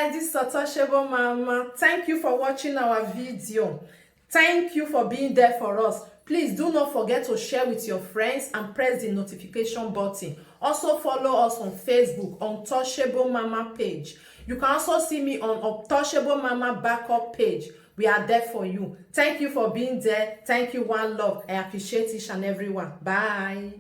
guys, this is Untouchable Mama. Thank you for watching our video. Thank you for being there for us. Please do not forget to share with your friends and press the notification button. Also follow us on Facebook, Untouchable Mama page. You can also see me on Untouchable Mama backup page. We are there for you. Thank you for being there. Thank you, one love. I appreciate each and everyone. Bye.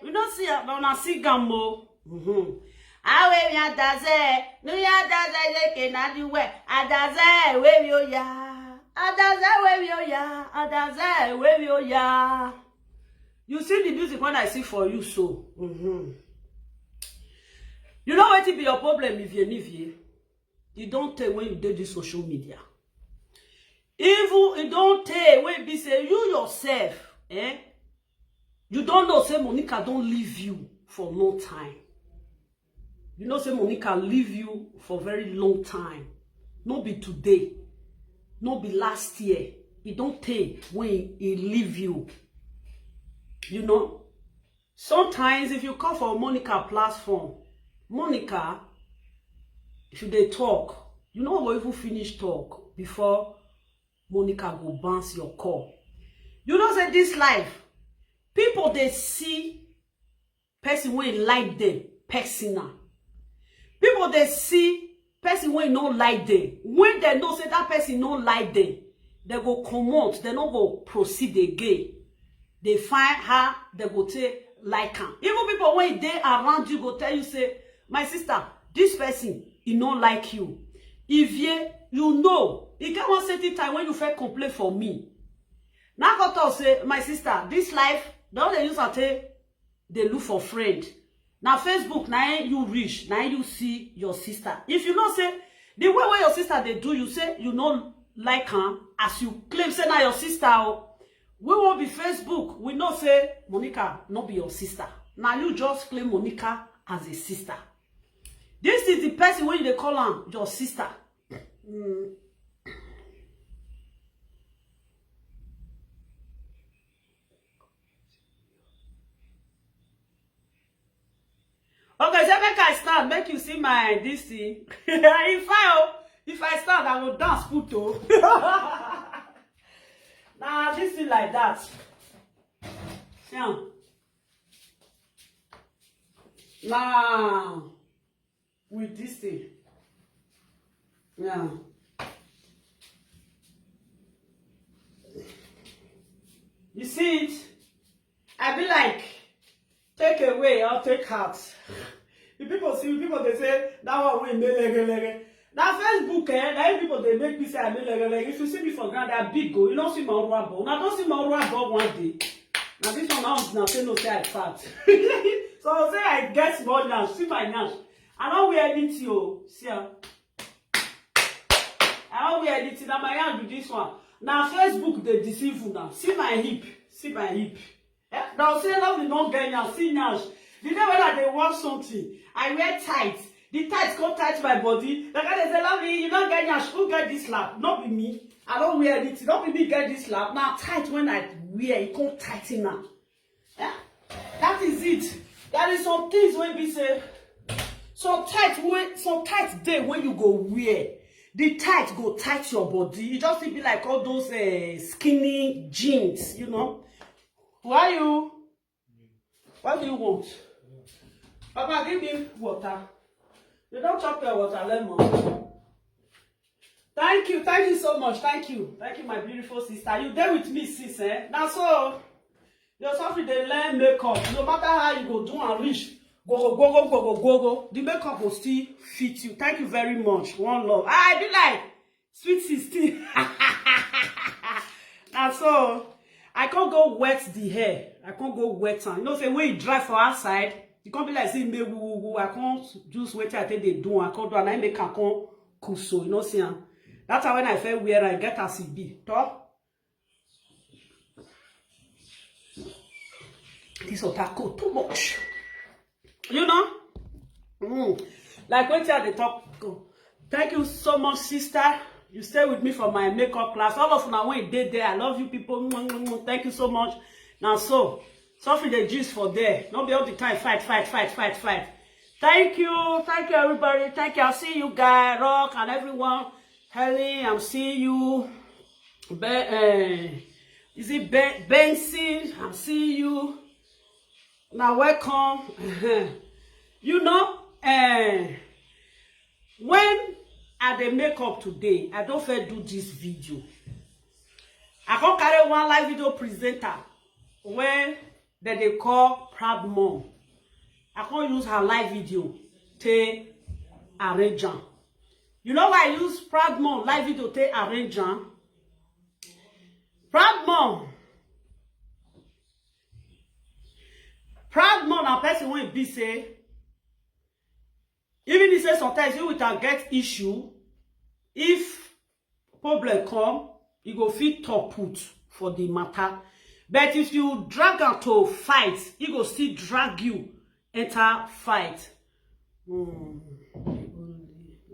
You don't see it, but I see Gambo. I wear ya daze, no ya daze, they cannot do where. I daze, where you ya. I daze, where you ya. I daze, where you ya. You see the music when I sing for you, so. You know what it be your problem, Ivie? You don't tell when you do this social media. Even you don't tell when you say you yourself, you don't know, say Monica don't leave you for no time. You know, say Monica leave you for very long time. No be today. No be last year. It don't take when he leave you. You know? Sometimes if you come for Monica platform, Monica, if they talk, you know what even finish talk before Monica go bounce your call. You know, say this life, people they see person when like them personal. People they see person when no like them. When they know say that person no like them, they go come out, they not go proceed again. They find her, they go take like her. Even people when they around you go tell you say, my sister, this person he not like you. If you know, it get one certain time when you first complain for me. Now go talk say, my sister, this life, don't they use they look for friend. Now Facebook, now you reach, now you see your sister. If you know say the way where your sister they do, you say you know like her, as you claim say now your sister. We won't be Facebook. We know say Monica not be your sister. Now you just claim Monica as a sister. This is the person when they call her your sister. Okay, so make I stand, make you see my this thing. if I stand, I will dance puto. Nah, this thing like that. Yeah. Nah, with this thing. Yeah. You see it? I be like, take away or take out. If people see people, they say that one will lege. Now Facebook, now people they make me say I lege. If you see me for granted, I big go. You don't see my rubber ball. Now don't see my rubber ball one day. Now this one now say no say I fat. So I say I get small now. See my nash. I don't wear anything. Oh, see I don't wear anything. Now my hand do this one. Now Facebook they deceive you now. See my hip. See my hip. Now say love you don't get now. See nash. The day when they want something, I wear tight. The tights come tight my body. Like they say, love me, you don't get nash. Who get this lap? Not be me. I don't wear it. Not be me get this lap. Now tight when I wear it come tighten now. Yeah, that is it. There is some things when we say some tight day when you go wear. The tight go tight your body. It just be like all those skinny jeans, you know. Why you? What do you want? Papa, give me water. You don't chop your water, lemon. Thank you so much. Thank you, my beautiful sister. You there with me, sis, eh? Now so, you're something they learn makeup. No matter how you go do and reach, go. The makeup will still fit you. Thank you very much. One love. I be like, sweet 16. Now so, I can't go wet the hair. I can't go wet on. You know, say when you dry for outside, you can't be like saying me woo. I can't just wait till I think they do. I can't do and I make a con kuso. You know, see. That's how when I feel weird, I get a CB. Top. This otako too much. You know? Like when you the top. Thank you so much, sister. You stay with me for my makeup class. All of now when you did there, I love you people. Thank you so much. Now so suffer the gist for there. Not be all the time fight. Thank you everybody. Thank you. I'll see you guys, Rock and everyone. Helen, I'm seeing you. Is it Benson? I'm seeing you. Now welcome. You know, when I dey make up today, I don't fit do this video. I can't carry one live video presenter when they call Proud Mom. I can't use her live video to arrange am. You know why I use Proud Mom live video to arrange am? Proud Mom na person wey be say, even if say sometimes you will get issue, if problem come, you go fit top put for the matter. But if you drag her to fight, he go still drag you enter fight.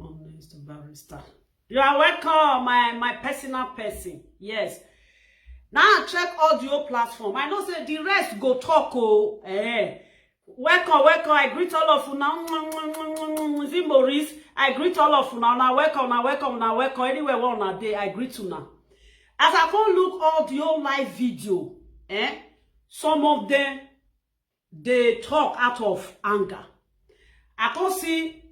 Honest barrister. You are welcome, my personal person. Yes. Now I check audio platform. I know say the rest go talk. Welcome. I greet all of you now. Is it Maurice? I greet all of you now. Now welcome. Anywhere one a day, I greet you now. As I go look audio live video, some of them they talk out of anger. I can see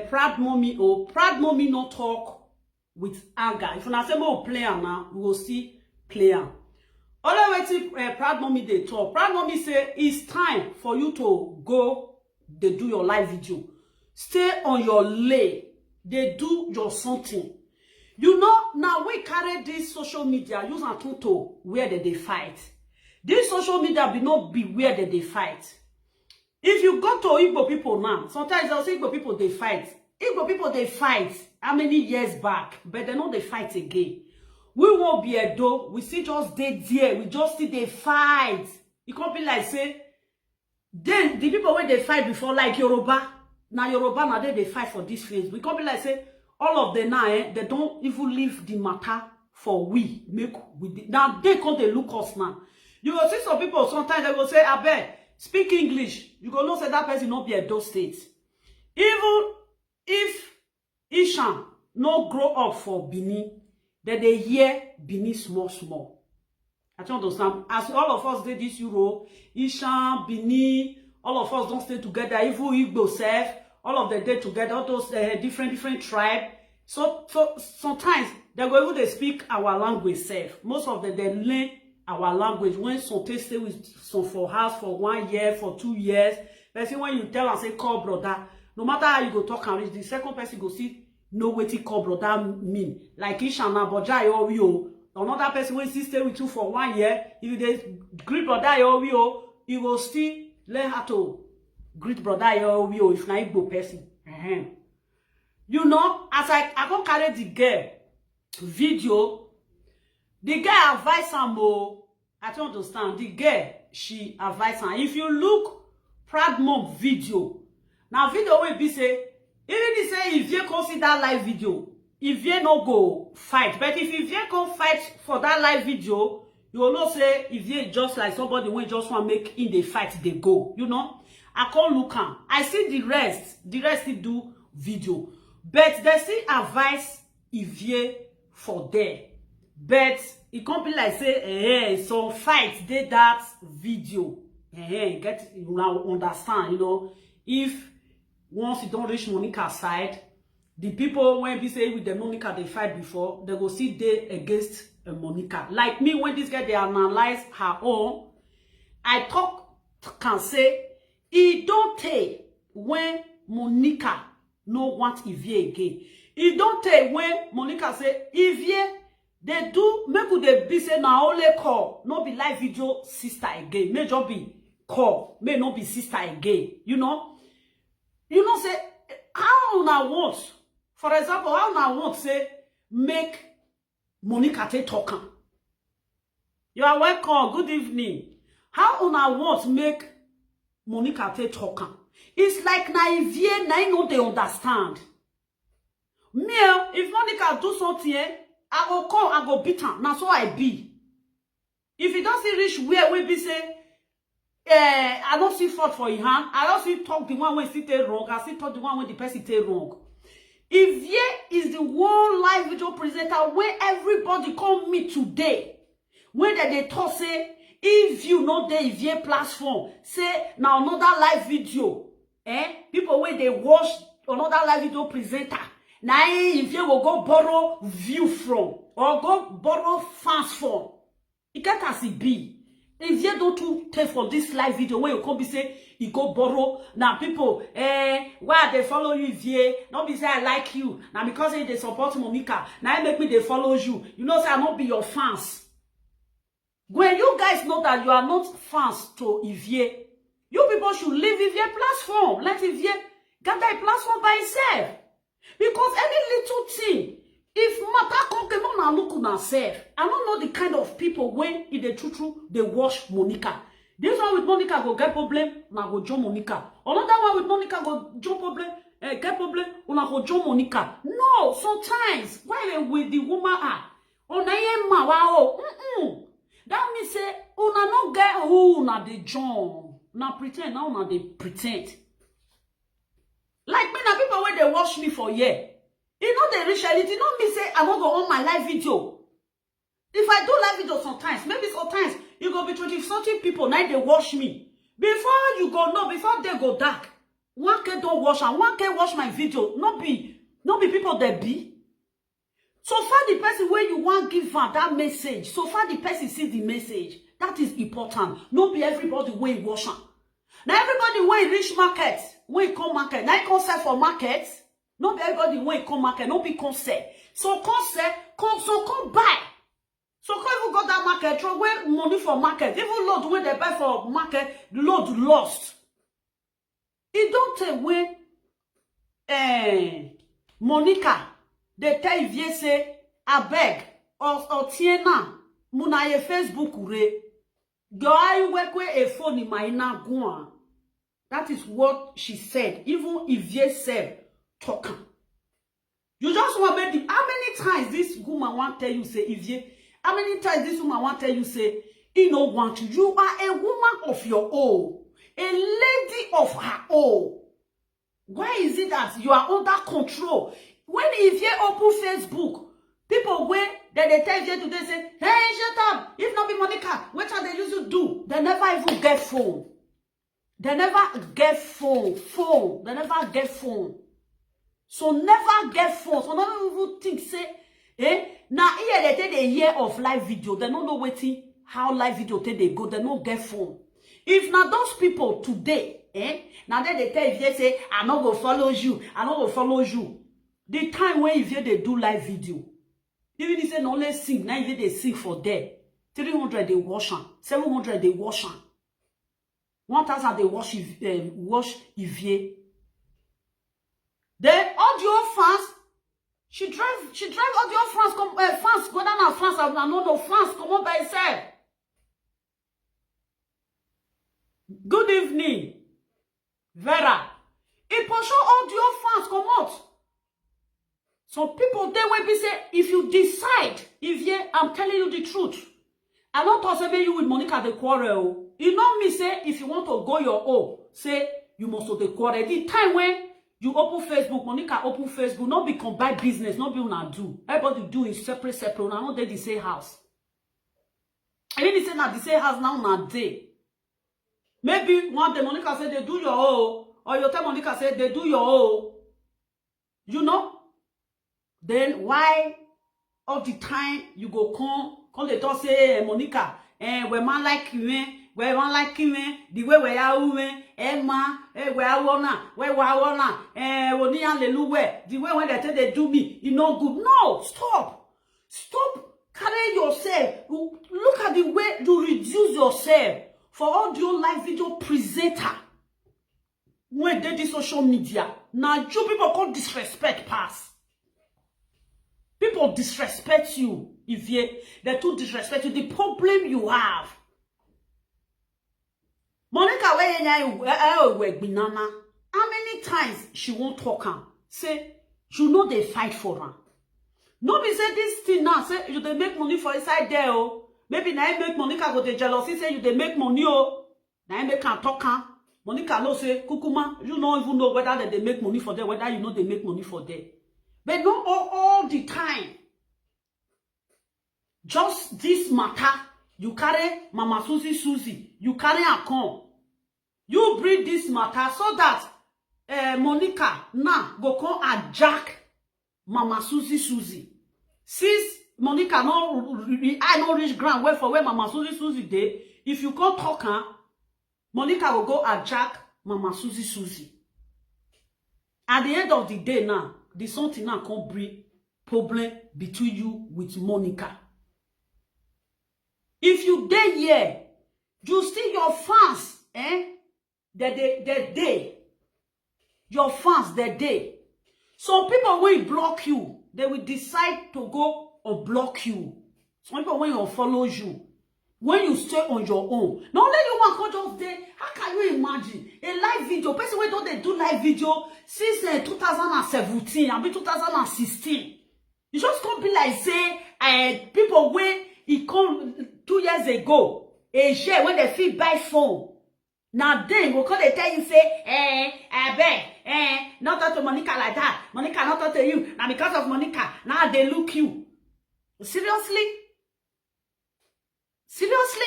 Proud Mommy. Proud Mommy no talk with anger. If you not say more player now, we will see player. All the way Proud Mommy they talk. Proud Mommy say it's time for you to go. They do your live video. Stay on your lane. They do your something. You know, now we carry this social media, use and to where they fight. This social media be not be where they fight. If you go to Igbo people now, sometimes they'll say Igbo people they fight. Igbo people they fight how many years back, but they know they fight again. We won't be a door. We see just dead there. We just see they fight. It can't be like say, then the people when they fight before, like Yoruba, now they fight for this phase. We can't be like say, all of them now, they don't even leave the matter for we. Now they can't they look us now. You will see some people, sometimes they will say, I bet, speak English. You go know say that person not be a those states. Even if Ishan no grow up for Benin, then they hear Benin small. I don't understand. As all of us did this Euro, Ishan, Benin, all of us don't stay together. Even Igbo self, all of them day together, all those different tribes. So sometimes they go even they speak our language self. Most of them they learn our language when some stay with some for house for 1 year, for 2 years. But see when you tell and say call brother, no matter how you go talk and reach, the second person go see know what he call brother mean. Like Ishana Bojai or Rio. Another person will still stay with you for 1 year. If they greet brother or Rio, you will still learn how to greet brother or Rio if not Igbo person. You know, as I go carry the girl video, the girl advise am I don't understand. The girl, she advise am. If you look Proud Mom video, now video will be say, even if say if you consider live video, if you no go fight, but if you go fight for that live video, you will not say if you just like somebody when just want make in the fight they go. You know, I can't look am. I see the rest they do video, but they still advise if you for there. But it can't be like say some fight did that video. Get you now understand, you know, if once you don't reach Monica's side, the people when we say with the Monica they fight before, they go see they against Monica. Like me, when this guy they analyze her own, I can say it don't take when Monica no want Ivie again. It don't take when Monica say Ivie they do make they be say now only call, no be live video sister again. May just be call, may not be sister again. You know, say how una want, for example, how una want say make Monica take talk. You are welcome. Good evening. How una want make Monica take talk? It's like Ivie, na know they understand. Me, if Monica do something, I go come, I go beat her. Now so I be. If you don't see reach where we be say, I don't see fault for your hand. I don't see talk the one when see take wrong. I see talk the one when the person take wrong. Ivie is the one live video presenter where everybody come meet today. When they talk say, if you know the Ivie platform, say now another live video. People when they watch another live video presenter. Now Ivie will go borrow view from or go borrow fans from. It can't as it be. If you don't take for this live video where you come be say you go borrow now people why they follow you Ivie not be say I like you now because they support Monica now make me they follow you you know say I not be your fans. When you guys know that you are not fans to Ivie, you people should leave Ivie platform. Let Ivie get that platform by itself. Because any little thing, if matter come on and look on herself, I don't know the kind of people when in the true they watch Monica. This one with Monica go get problem, now go join Monica. Another one with Monica go join problem, get problem, una go join Monica. No, sometimes why with the woman are, ona ye ma wow. That means say una no get who na the join. Now pretend, now una they pretend. Like me, now people when they watch me for year. You know they reach reality. Not me say I won't go on my live video. If I do live video sometimes, maybe sometimes you go be 20-something people now they watch me. Before you go no, before they go dark, 1K don't watch and 1K watch my video. Not be people that be. So far the person where you want give her that message. So far the person sees the message. That is important. Not be everybody where you watch her. Now everybody where you reach market, where you come market, now you come sell for market. Not be everybody when come market, not be come sell. So come sell, come buy. So come even got that market, throw away money for market. Even load when they buy for market, load lost. It don't take when Monica, they tell Ivie say, I beg, or tiena, muna ye Facebook re. Go I work with a phone in my na guan. That is what she said. Even Ivie said. Talking. You just want to make the how many times this woman want tell you say Ivie? How many times this woman want tell you say he no want you? You are a woman of your own, a lady of her own. Why is it that you are under control? When Ivie open Facebook, people when they tell Ivie today say, hey, shut up. If not be Monica, what are they used to do? They never even get phone. They never get phone. They never get phone. So never get phone. So none even think say, now here they take a year of live video. They don't know waiting how live video take they go. They don't get phone. If now those people today, now they tell if they say, I not go follow you, I not go follow you. The time when if they do live video, even if they not only sing, now if they sing for there, 300 they wash on, 700 they wash on, 1,000 they wash Ivie. Then audio fans, she drive audio fans fans go down and fans and no fans come on by itself. Good evening, Vera. It push audio fans come out. Some people they will be say if you decide, Ivie, I'm telling you the truth. I don't talk about you with Monica the quarrel. You know me say if you want to go your own, say you must do the quarrel. The time when you open Facebook, Monica open Facebook, not be combine business, not be una do. Everybody do in separate, una not they the same house. And then they say now the same house now una day. Maybe one day Monica said they do your own, or your time Monica said they do your own. You know? Then why all the time you go come they talk say Monica, we man like you, we man like you, the way we are women, Emma, we are wanna, we hallelujah. The way when they tell they do me, you know good. No, stop carrying yourself. Look at the way you reduce yourself for audio live video presenter. When they do social media, now you people call disrespect pass. People disrespect you. If they too disrespect you, the problem you have. Monica, how many times she won't talk her? Say, you know they fight for her. Nobody say this thing now. Say, you they make money for inside there. Oh. Maybe now I make Monica go the jealousy, say you they make money, oh. Now I make her talk. Monica no say, Kukuma, you don't even know whether they make money for them, whether you know they make money for them. But not all the time. Just this matter, you carry Mama Susie, you carry her come. You bring this matter so that Monica now go come and jack Mama Susie. Since Monica I no reach ground where for where Mama Susie dey, if you come talk her, Monica will go and jack Mama Susie. At the end of the day now, the something now can bring problem between you with Monica. If you dey here, you see your fans, your fans, they. Some people will block you. They will decide to go unblock you. Some people will unfollow you. When you stay on your own. Not only you want to just there. How can you imagine a live video? Person wey don't they do live video since 2017, I mean 2016. You just can't be like say people when it come 2 years ago, a year when they feel buy phone. Now then, go come they tell you say, I beg, not talk to Monica like that. Monica not talk to you. Now because of Monica, now they look you. Seriously? Seriously?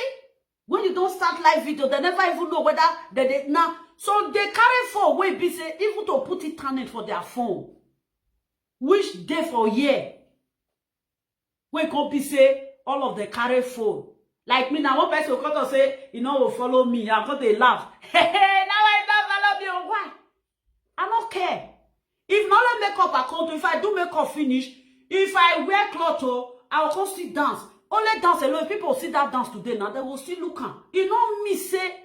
When you don't start live video, they never even know whether they now. So they carry phone way be say even to put internet for their phone. Which day for year? When come be say all of the carry phone. Like me now, one person will come to say, you know, will follow me. I'm going to laugh. Hey, now I don't follow me. Why? I don't care. If not let makeup account, if I do makeup finish, if I wear clothes, I will come sit dance. Only dance alone. If people see that dance today now, they will still look at. You know me say,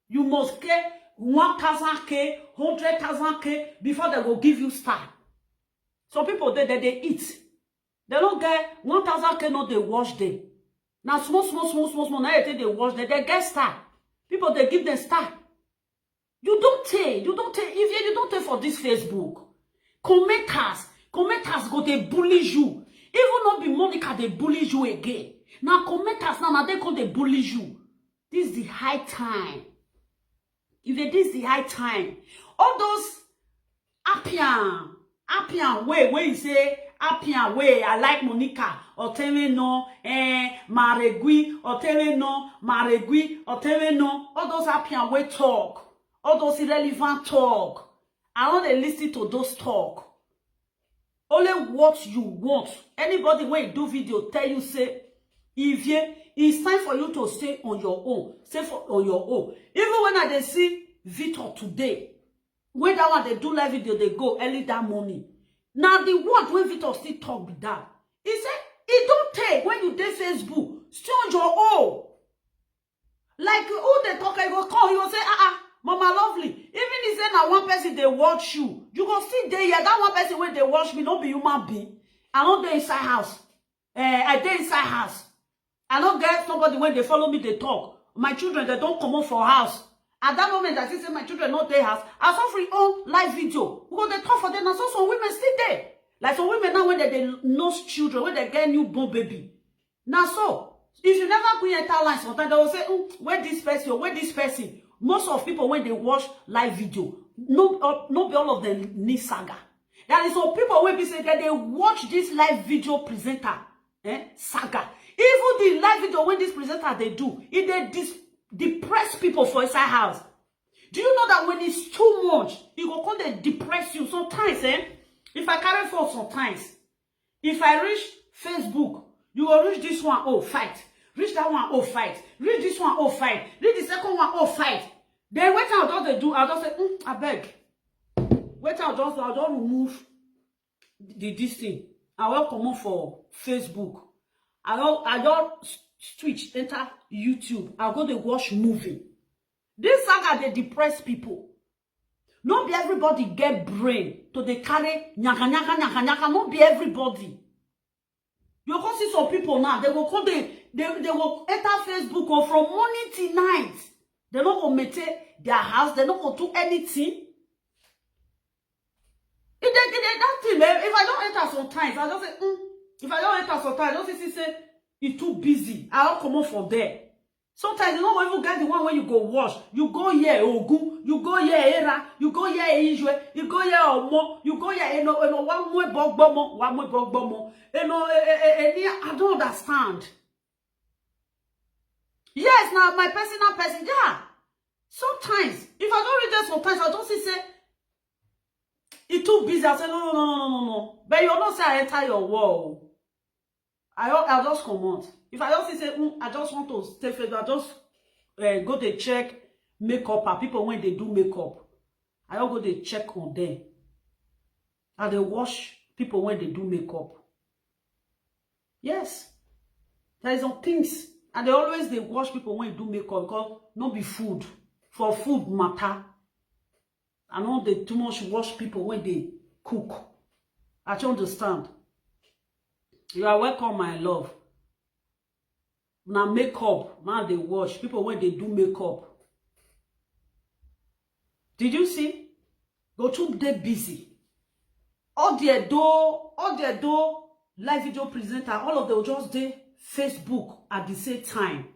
you must get 1,000K, 100,000K before they will give you star. Some people, they eat. They don't get 1,000K, not they wash them. Now small. Now they watch them. They get star. People they give them star. You don't take. If you don't take for this Facebook, commenters go they bully you. Even not be Monica they bully you again. Now commenters now they go they bully you. This is the high time. If this is the high time, all those Appian way where you say. Appian way, I like Monica, or tell me no, Maregui, or tell me no, Maregui, or tell me no. All those Appian way talk, all those irrelevant talk. I want to listen to those talk. Only what you want. Anybody when you do video tell you say, Ivie, it's time for you to stay on your own. On your own. Even when I see Victor today, when that one they do live video, they go early that morning. Now the word when Victor still talk with that. He said, it don't take when you do Facebook, stay on your own. Like who they talk, I go call, you go say, Mama lovely. Even if say now one person they watch you, you go sit there, yeah, that one person when they watch me, not be human being. I don't dey inside house. I dey inside house. I don't get somebody when they follow me, they talk. My children, they don't come out for house. At that moment, I say my children not their house. I saw free on live video. Because they talk for them. I saw some women still there. Like some women now when they nurse children, when they get newborn baby. Now so, if you never go enter line, sometimes they will say, where this person. Most of people when they watch live video, not be all of them need saga. There is some people when be say that they watch this live video presenter, saga. Even the live video when this presenter they do, if they depress people for inside house. Do you know that when it's too much, it will come to depress you? Sometimes, if I carry phone sometimes, if I reach Facebook, you will reach this one, oh, fight. Reach that one, oh, fight. Reach this one, oh, fight. Reach the second one, oh, fight. Then wait till I do, I'll just say, I beg. Wait till I'll just remove this thing. I will come on for Facebook. I don't switch, enter YouTube. I'll go to watch movie. This saga, they depress people. Not be everybody get brain to they carry nyaka. Not be everybody. You can see some people now, they will come, they will enter Facebook or from morning till night. They're not going to maintain their house. They're not going to do anything. That thing, if I don't enter sometimes, I just say, if I don't enter sometimes, I just say, You too busy. I don't come on for there. Sometimes you don't even get the one when you go wash. You go here Ogun, you go here Era, you go here Ijwe, you go here Omo, you go here one more bogbomo, one more bogbomo. I don't understand. Yes, now my personal person, yeah. Sometimes, if I don't read that, sometimes I don't say it's too busy. I say no. But you don't say I enter your wall. I'll just come out. If I just say, I just want to stay faithful, I just go to check makeup and people when they do makeup. I don't go to check on them. And they wash people when they do makeup. Yes. There is some things. And they wash people when they do makeup because not be food. For food matter. I know they too much wash people when they cook. I don't understand. You are welcome, my love. Now makeup, now they wash. People when they do makeup. Did you see? Go to they busy. All their live video presenter, all of them will just do Facebook at the same time.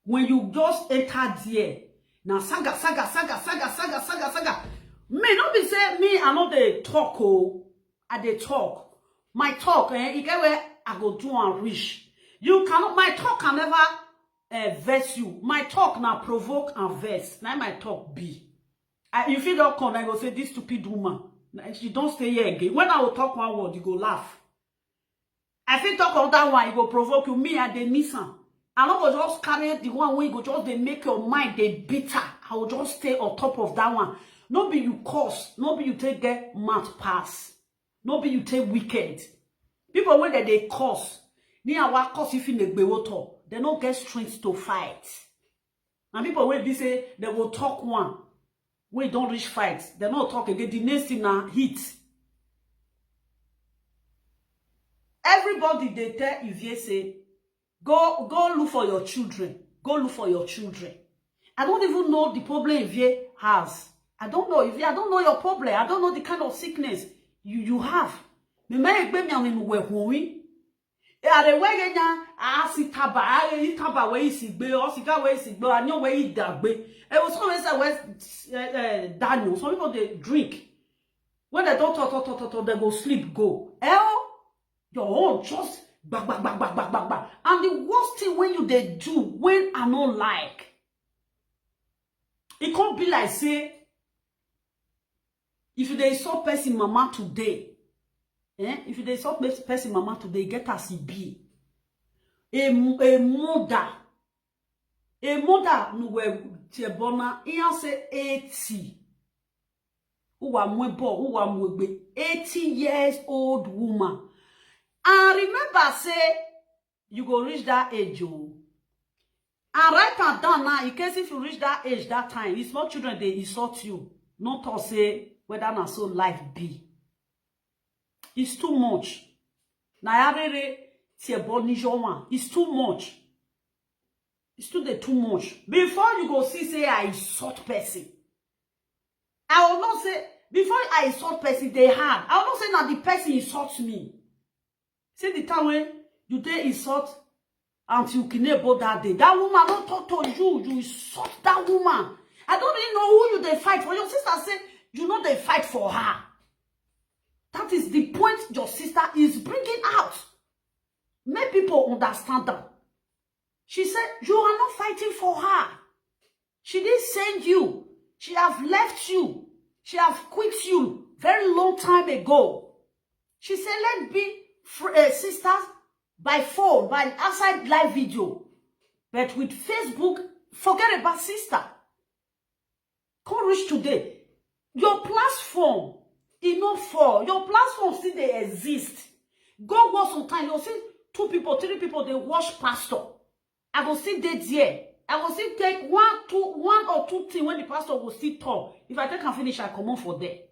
When you just enter there, now saga. May not be say me, I know they talk, I they talk. My talk, you get where I go do and reach. You cannot, my talk can never vex you. My talk now provoke and vex. Now my talk be. If you don't come, I go say this stupid woman. She don't stay here again. When I will talk one word, you go laugh. I think talk on that one, you go provoke you. Me and they miss am. I don't go just carry the one where you go just they make your mind they bitter. I will just stay on top of that one. No be you curse. No be you take get mad pass. No be you take wicked. People when they curse. Ni awa curse if in the bewoto. They don't get strength to fight. And people when they say they will talk one. We don't reach fight. They not talk again. The next thing now hit. Everybody they tell Ivie say, go look for your children. Go look for your children. I don't even know the problem Ivie has. I don't know Ivie. I don't know your problem. I don't know the kind of sickness you have. Me may be me on we huwi. Are we nya itaba we isigbe o sika we isigbe anyo we idagbe. It was always say Daniel. Some people they drink. When they don't talk, they go sleep, go. Your own just back. And the worst thing when you they do, when I don't like, it can't be like say, if they saw person mama today, if they saw person mama today, get as it be. A mother no we tiebona iyan say 80. Uwa mwebo, uwa mwebe 80 years old woman. And remember say you go reach that age, oh. And write am down now in case if you reach that age that time, it's not children they insult you. Not to say whether na so life be. It's too much. Na yarere tieboni jowan. It's too much. It's too much. Before you go see say I insult person. I will not say before I insult person they hard. I will not say now the person insults me. See the time when you dey insult until Kinebo that day. That woman don't talk to you. You insult that woman. I don't even know who you they fight for. Your sister said you know they fight for her. That is the point your sister is bringing out. Make people understand that. She said, you are not fighting for her. She didn't send you. She have left you. She have quit you very long time ago. She said, let's be sisters by phone, by outside live video. But with Facebook, forget about sister. Come reach today. Your platform, enough for your platform still they exist. Go watch some time. You'll see 2 people, 3 people, they watch pastor. I will see that there. I will still take one or two things when the pastor will still talk. If I take and finish, I come on for there.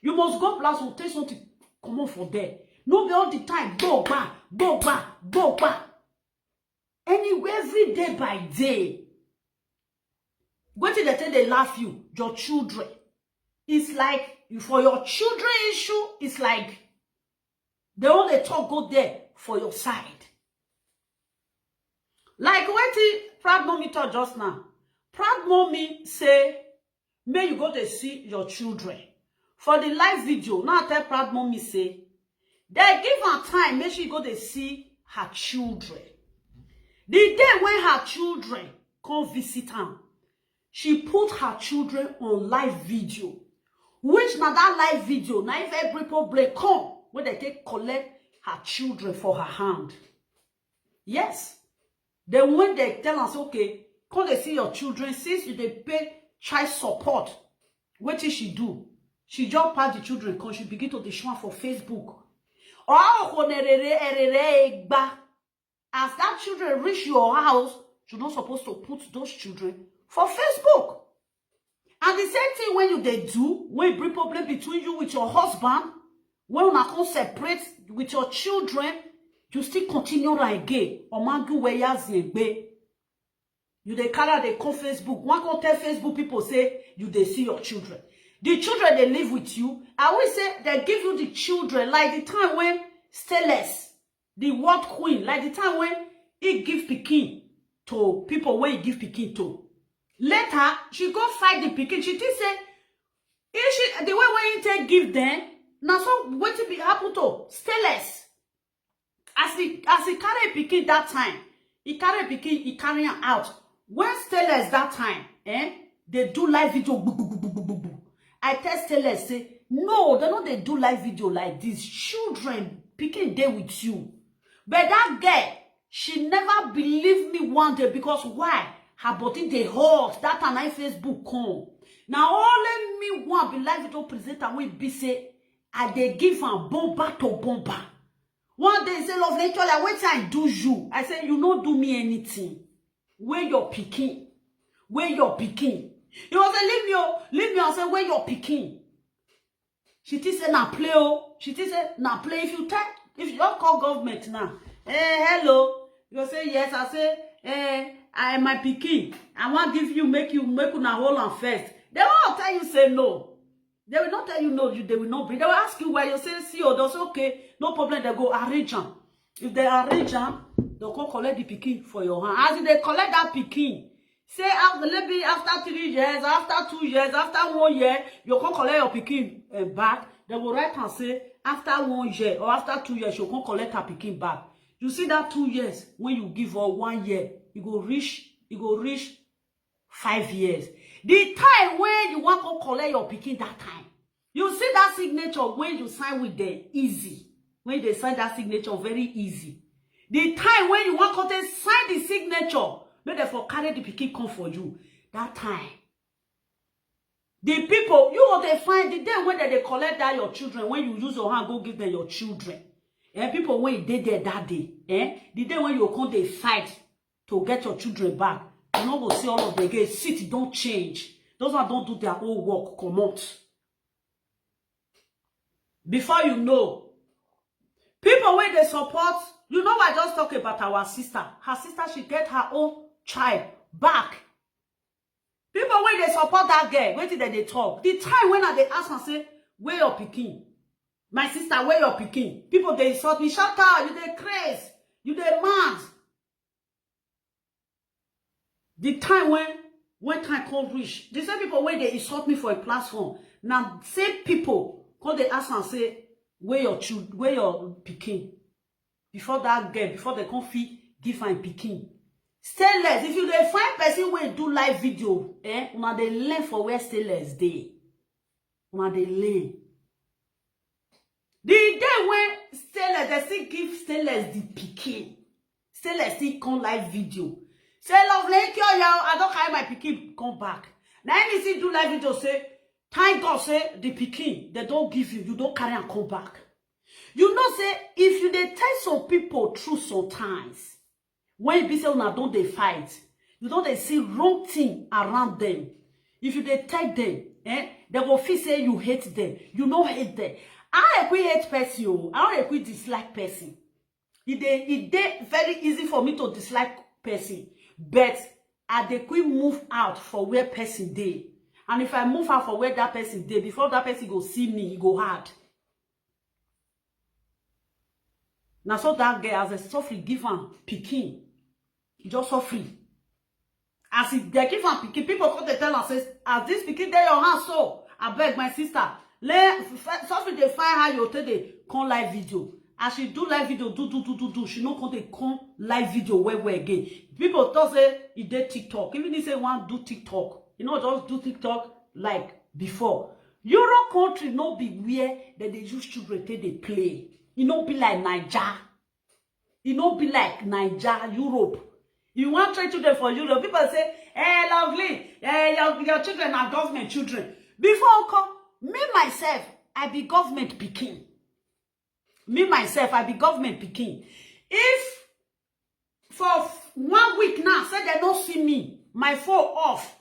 You must go platform, take something, come on for there. No be all the time, go back. Anyway, every day by day. Go to the time they laugh you, your children. It's like, for your children issue, it's like, they only talk go there for your side. Like wetin proud mommy talk just now. Proud mommy say, may you go to see your children. For the live video, now tell proud mommy say, they give her time, make she go to see her children. The day when her children come visit her, she put her children on live video. Which na that live video, now if every problem come, when they take collect her children for her hand. Yes. Then when they tell us, okay, come they see your children, since you they pay child support, what did she do? She just pass the children, because she begin to show for Facebook. As that children reach your house, you're not supposed to put those children for Facebook. And the same thing when you they do, when you bring problem between you with your husband, when you not separate with your children, you still continue like gay. You they carry they come Facebook. One can tell Facebook people say you they see your children. The children they live with you. I always say they give you the children like the time when Stainless, the world queen, like the time when he give pikin to people where he give pikin to. Later, she go fight the pikin. She did say, if she the way when you take give them, now so what to be happen to Stainless. As he carry pikin that time, he carry pikin, he carry him out. When Stainless that time, they do live video. I tell Stainless say, no, they don't they do live video like this. Children, pikin there with you. But that girl, she never believed me one day because why? Her body they hot. That time I Facebook come. Now only me one be live video presenter we be say I they give her bomba to bomba. One day say love nature like what I do you. I say you don't do me anything. Where your pikin? Where your pikin? You was say leave me. I say where your pikin? She did say na play oh. She did say na play if you don't call government now. Hello. You say yes. I say I my pikin. I want give you make una hold on first. They won't tell you say no. They will not tell you no. They will not bring. They will ask you why. You say see or they'll say okay, no problem. They go arrange them. If they arrange them, they'll come collect the pikin for your hand. As they collect that pikin, say after maybe after 3 years, after 2 years, after 1 year, you come collect your pikin back. They will write and say after 1 year or after 2 years, you come collect her pikin back. You see that 2 years when you give her 1 year, you go reach 5 years. The time when you want to collect your pikin that time, you see that signature when you sign with them easy. When they sign that signature, very easy. The time when you want to sign the signature, make them for carry the pikin come for you. That time. The people, you want to find the day when they collect that your children, when you use your hand, go give them your children. And people when they there that day, the day when you come they fight to get your children back, you not go see all of the gays. City don't change. Those one don't do their own work. Come out. Before you know, people when they support, you know I just talk about our sister. Her sister, she get her own child back. People when they support that girl, wait till they talk. The time when they ask and say, where your pikin? My sister, where your pikin? People they insult me, shut up, you they crazy, you they mad. The time when time can't reach, the same people when they insult me for a platform. Now same people call they ask and say, where your pikin? Before that girl, before they come fit give her pikin. Stainless, if you dey find person wey do live video, una dey learn for where Stainless dey. Una dey learn. The day when Stainless, they still give Stainless the pikin. Stainless still come live video. Say, lovely, I don't carry my pikin come back. Now, any still do live video, say, thank God, say, the pikin, they don't give you, you don't carry and come back. You know, say, if you dey tell some people truth sometimes, when you be say una don't they fight, you don't they see wrong thing around them. If you dey tell them, they will feel say you hate them. You don't hate them. I don't hate person. I don't dislike person. It very easy for me to dislike person, but I dey quick move out for where person dey. And if I move out for where that person dey, before that person go see me, he go hard. Now so that girl as a softly give her pikin. He just so free. As if they give am pikin, people come to tell am say, as this pikin dey your hand so, I beg my sister, something they find how you take the come live video. As she do live video, do, she no come live video where again. People talk say he did TikTok. Even if say one do TikTok, you know, just do TikTok like before. Europe country no be where that they use children take they play. It no be like Niger. It no be like Niger, Europe. You want to train children for Europe? People say, hey, lovely, your children are government children. Before I come, me myself, I be government pikin. Me myself, I be government pikin. If for 1 week now, say they don't see me, my phone off,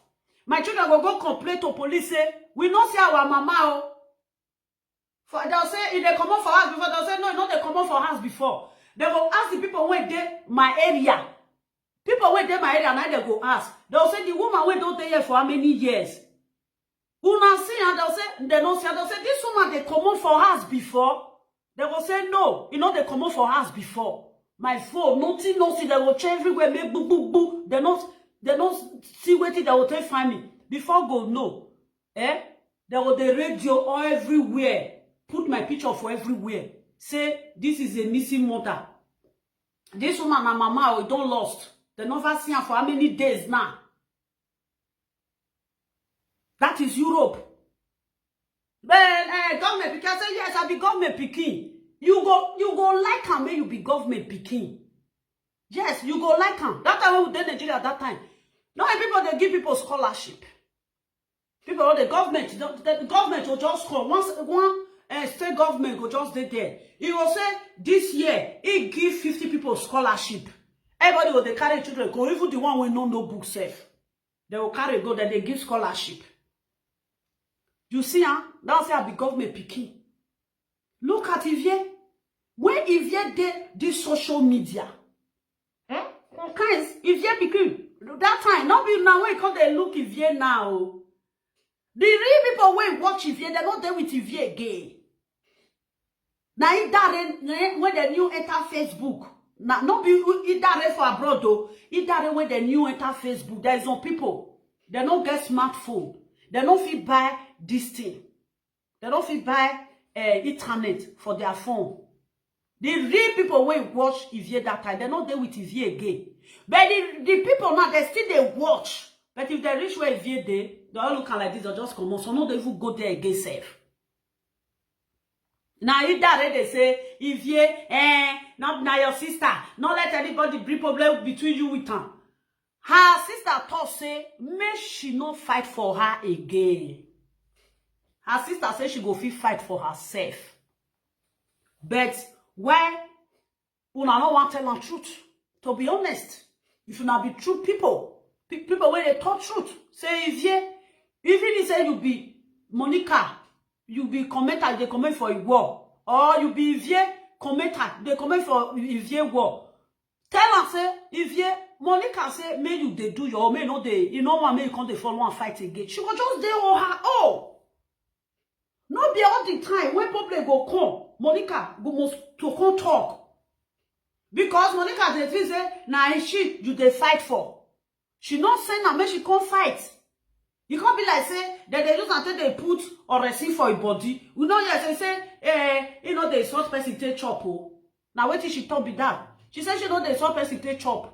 my children will go complain to police, say, we don't see our mama. Oh. They'll say, if they come out for us before, they'll say, no, they come out for us before. They will ask the people when they my area. People when they my area, now they go ask. They'll say, the woman when don't here for how many years? Una see, and they'll say, they don't see, they'll say, this woman, they come out for us before. They will say, no, you know, they come out for us before. My phone, nothing, they will change everywhere, make boo, boo, boo. They don't see what they will take find me. Before go, no. They will the radio all everywhere. Put my picture for everywhere. Say, this is a missing mother. This woman and mama, we don't lost. They never see her for how many days now. That is Europe. But government pikin say yes, I be government pikin. You go like am when you be government pikin. Yes, you go like am. That time when we did Nigeria that time. Now people they give people scholarship. People the government will just call one state government will just stay there. He will say this year he give 50 people scholarship. Everybody will they carry children go, even the one with no book safe. They will carry go, then they give scholarship. You see, that's how I be government pikin. Look at Ivie. When Ivie did this social media, guys, Ivie pikin, that time, not be now when come they look Ivie now. The real people when watch Ivie, they're not there with Ivie again. Now it that when the new enter Facebook. Now not be it that for abroad though. It that when the new enter Facebook, there is some people they don't get smartphone. They don't fit buy this thing. They don't fit buy internet for their phone. The real people when watch Ivie that time, they're not there with Ivie again. But the people now, they still they watch. But if they reach where Ivie they all look like this, they just come on. So no, they even go there again safe. Now if that they say, Ivie, not your sister, not let anybody bring problem between you with her. Her sister thought say, may she not fight for her again. Her sister said she go fit fight for herself. But why una no want tell her truth? To be honest, if you not be true people when they talk truth, say Ivie, even if say you be Monica, you be commenter, they comment for a war, or you be Ivie commenter, they comment for Ivie war. Tell her say Ivie. Monica say, may you they do your, may not they, you know what, may you come they follow and fight again. She was just there on her own. Not be all the time when people go come, Monica go must to come talk. Because Monica they think say, nah she you they fight for. She not saying that, may she come fight. You can't be like say, that they use until they put or receive for a body. You know, yes, they say, you know, they sort person take chop. Now wait till she talk be that. She said she know they sort person take chop.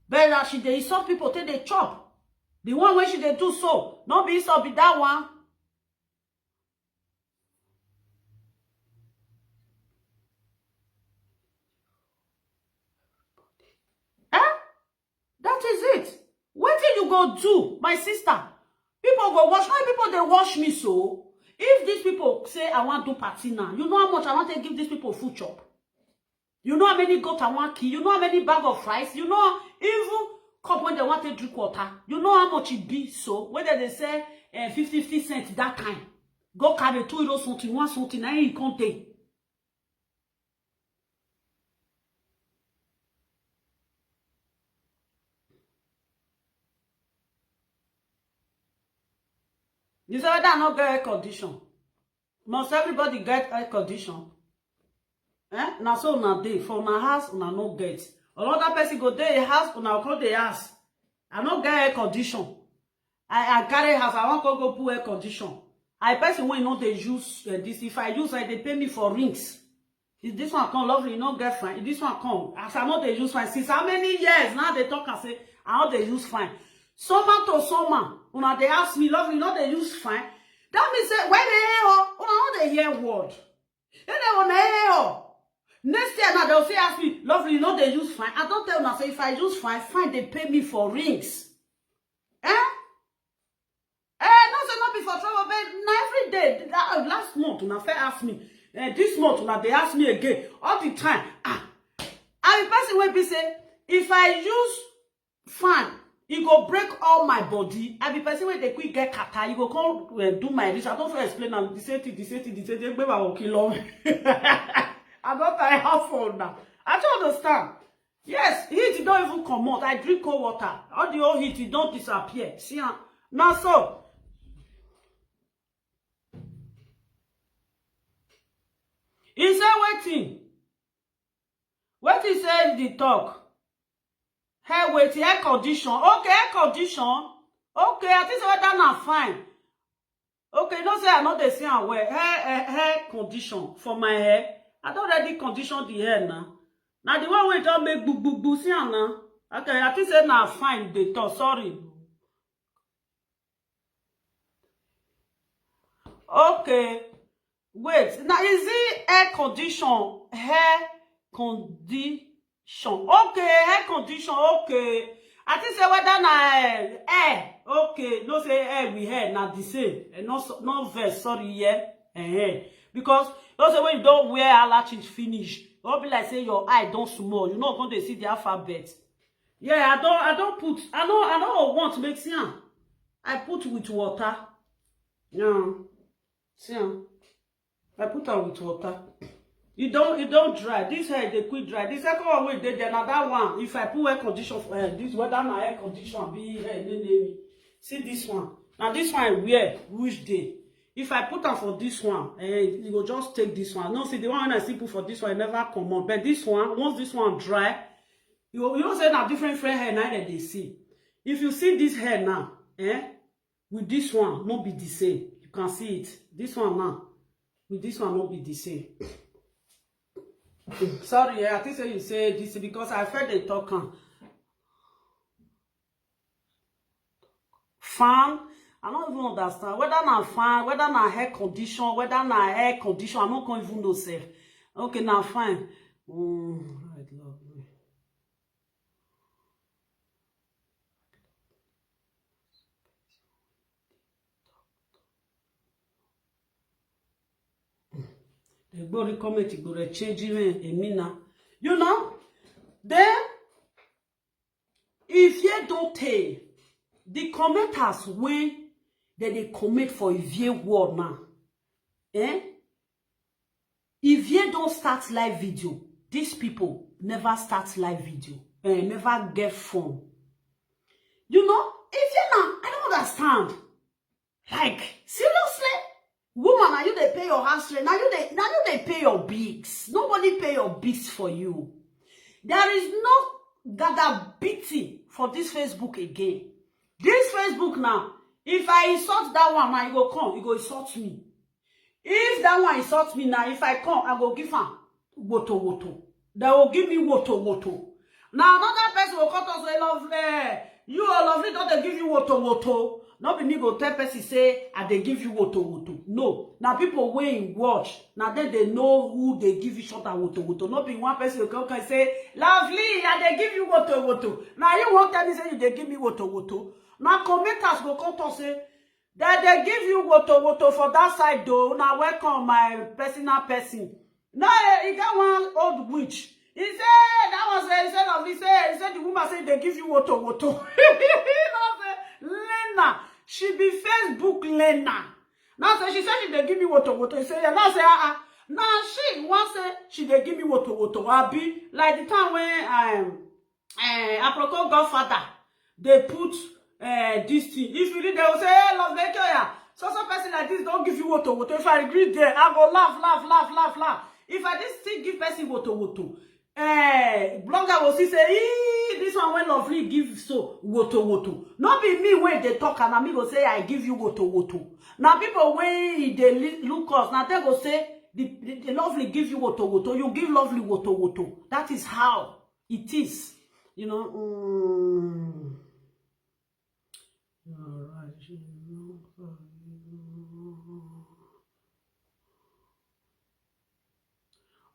But that she they insult people take they chop. The one when she they do so, not be insult be that one. That is it. What did you go do, my sister? People go watch. Why people they watch me so? If these people say I want to do party now, you know how much I want to give these people food chop. You know how many goat I want kill. You know how many bag of rice. You know even cup when they want to drink water. You know how much it be so. Whether they say 50 cents that kind. Go carry 2 euros something, 1 something, and you can't take. You say that not get air condition. Must everybody get air condition? Now so na day for my house, una no get. Another person go there a house, una come the house. I no get air condition. I carry house, I want to go put air condition. I person when not they use this. If I use, they pay me for rings. If this one come lovely, you not get fine. If this one come, as I know they use fine. Since how many years now they talk and say, I know they use fine. Summer to summer, when they ask me, lovely, you know they use fine. That means say, when they hear, when I know they hear word. Then they want to hear. Next year now they'll say, ask me, lovely, you know they use fine. I don't tell them, I say, if I use fine, they pay me for rings. Eh? No, say not be for trouble, but every day, last month, when I ask me, this month, when they ask me again, all the time, and the person will be say, if I use fan, it go break all my body. And the person when they quick get kata, you go come do my research. I don't explain them. The same thing. I don't have phone now. I don't understand. Yes, heat don't even come out. I drink cold water. All the old heat, it don't disappear. See, now so. He said, waiting. What he said, the talk. Hey, wait, air condition. Okay, air condition. Okay, I think whether not fine. Okay, don't say I know the same way. Hair condition for my hair. I don't already condition the hair now. Now the one we don't make boo see now. Okay, I think say now fine the talk. Sorry. Okay. Wait, now is it air condition? Hair condition. Okay, air condition. Okay. I think say whether na air. Okay, no say air we hair na the same. And no verse. Sorry, yeah. Because no say when you don't wear eyelashes finish, don't be like say your eye don't small. You know going to see the alphabet. Yeah, I don't put. I don't want to make sense. I put with water. Yeah. See. I put her with water. It don't dry. This hair they quick dry. The second one we did then that one. If I put air condition for this whether my air condition be here, see this one. Now this one I wear which day. If I put her for this one, you go just take this one. No, see the one when I still put for this one, it never come on. But this one, once this one dry, you don't say now different hair now that they see. If you see this hair now, with this one, not be the same. You can see it. This one now. With this one not be the same. Sorry, I think you say this because I heard they talk fan. I don't even understand whether na fan, whether na hair condition, whether na air condition. I don't even know self. Okay, now fine. Right, lovely. The body comment go change even you know. Then if you don't tell the commenters when they comment for Ivie word now, if you don't start live video, these people never start live video, never get phone. You know, if you now, I don't understand. Like seriously. Woman, now you they pay your house rent. Now you they pay your bigs. Nobody pay your bigs for you. There is no gather beating for this Facebook again. This Facebook now, if I insult that one, now you go come, you go insult me. If that one insults me now, if I come, I go give her woto woto. They will give me woto woto. Now another person will come to say, love, you are lovely, don't they give you woto woto? Not be me go tell person say I they give you woto woto. No. Now people weighing watch. Now then they know who they give you short and woto woto. Not be one person will come and say, lovely, and they give you woto woto. Now you won't tell me say they give me woto woto. Now commenters go come to say that they give you woto woto for that side though. Now welcome my personal person. Now he got one old witch. He said that was he said lovely. He said the woman said they give you woto woto. Lena, she be Facebook Lena. Now say she said she they give me woto woto. He say yeah. Now say now she once say she they give me woto woto. I be like the time when Aproko Godfather they put this thing. If you read they will say hey love make ya. So some person like this don't give you woto woto. If I agree there, I go laugh. If I just still give person woto woto, blogger will see say, this one when lovely give so woto. Not be me when they talk and me go say I give you woto. Now people when they look us, now they go say the lovely give you woto. You give lovely woto. That is how it is. You know.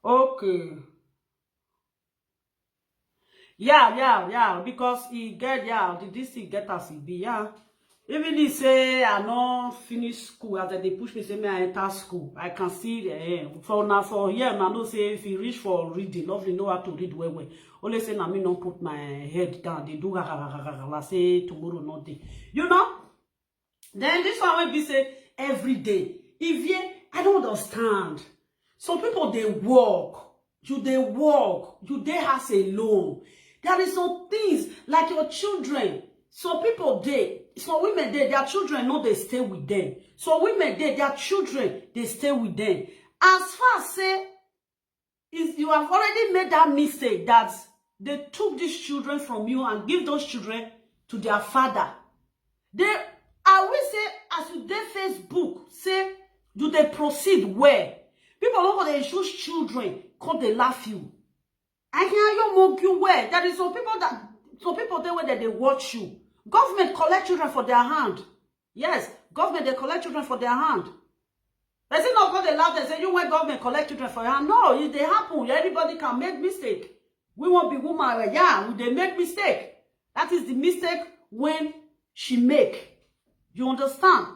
Okay. Yeah, because he get, this he get as he be, yeah. Even he say I no finish school, as they push me say me I enter school. I can see for now for here, I know say if he reach for reading, lovely know how to read well. Only say na me not put my head down. They do say tomorrow not day. You know? Then this one will be say every day. Ivie, I don't understand. Some people they work, you they has alone. There is some things like your children. Some people some women their children know they stay with them. Some women their children they stay with them. As far as say is you have already made that mistake that they took these children from you and give those children to their father. I will say, as you did Facebook, say, do they proceed where? People don't go they choose children, come they laugh you. I hear you mock you where? There is some people there where they watch you. Government collect children for their hand. Yes, government they collect children for their hand. They say not go they laugh, they say you when government collect children for your hand. No, if they happen, everybody can make mistake. We won't be woman, yeah, they make mistake. That is the mistake when she make. You understand?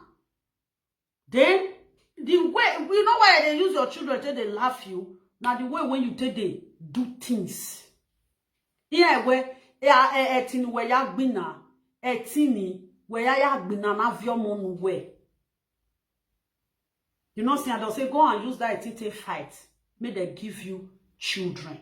Then the way you know why they use your children till they laugh you. Now the way when you take they do things. Yeah, where etini where ya gbina etini where ya gbina na vio monu where. You know, see, I don't say go and use that etite fight. May they give you children.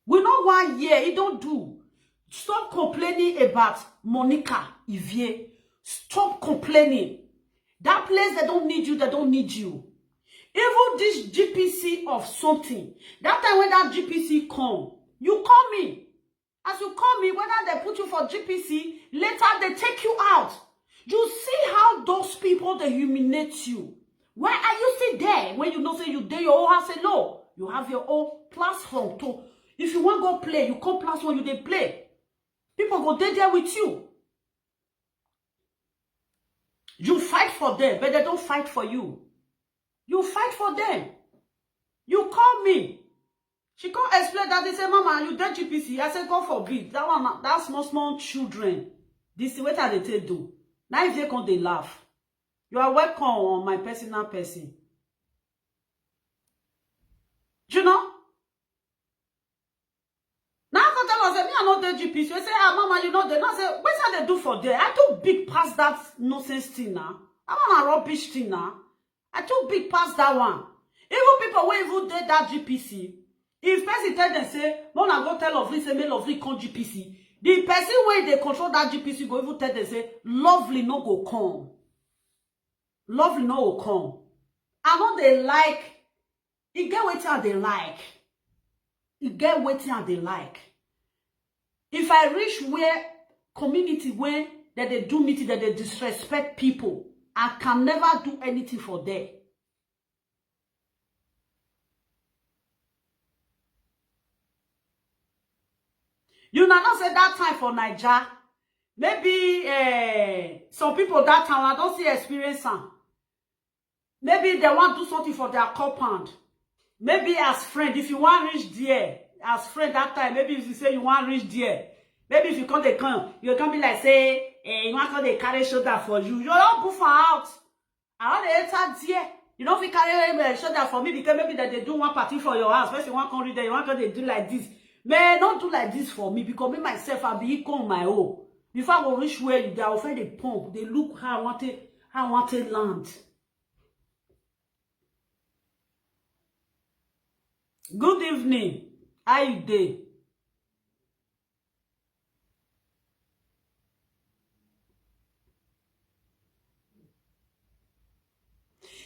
We know 1 year, it don't do. Stop complaining about Monica Ivie. Stop complaining. That place, they don't need you, they don't need you. Even this GPC of something, that time when that GPC come, you call me. As you call me, whether they put you for GPC, later they take you out. You see how those people, they humiliate you. Why are you still there when you know say you there your own house alone? You have your own platform too. If you want to go play, you come platform, you they play. People go there with you. You fight for them, but they don't fight for you. You fight for them. You call me. She can't explain that. They say, Mama, you did GPC. I said, God forbid. That one, that's small children. This is what they do. Now if they come, they laugh. You are welcome on my personal person. You know? Now I tell us, me I not the GPC. You say, Mama, you know they not say, what they do for there? I too big past that nonsense thing now. I want a rubbish thing now. I too big past that one. Even people who even did that GPC, if person tell them say, Mona go tell Lovely, say me Lovely come GPC. The person where they control that GPC go even tell them say, Lovely no go come. Lovely no go come. I know they like, it get wetin they like. It get wetin they like. If I reach where community where that they do meeting, that they disrespect people, I can never do anything for them. You know not say that time for Niger. Maybe some people that time I don't see experience some. Maybe they want to do something for their compound. Maybe as friend, if you want reach there, as friend that time, maybe if you say you want reach there, maybe if you come, you can be like say, you want to carry shoulder for you. You don't put for out. I want to enter there. You know if you carry shoulder for me because maybe that they do one party for your house. First you want to read there, you want to do like this. Man, don't do like this for me because me myself I'll be equal on my own. Before I go reach where you, they will find the pump. They look how I want to land. Good evening. How you dey?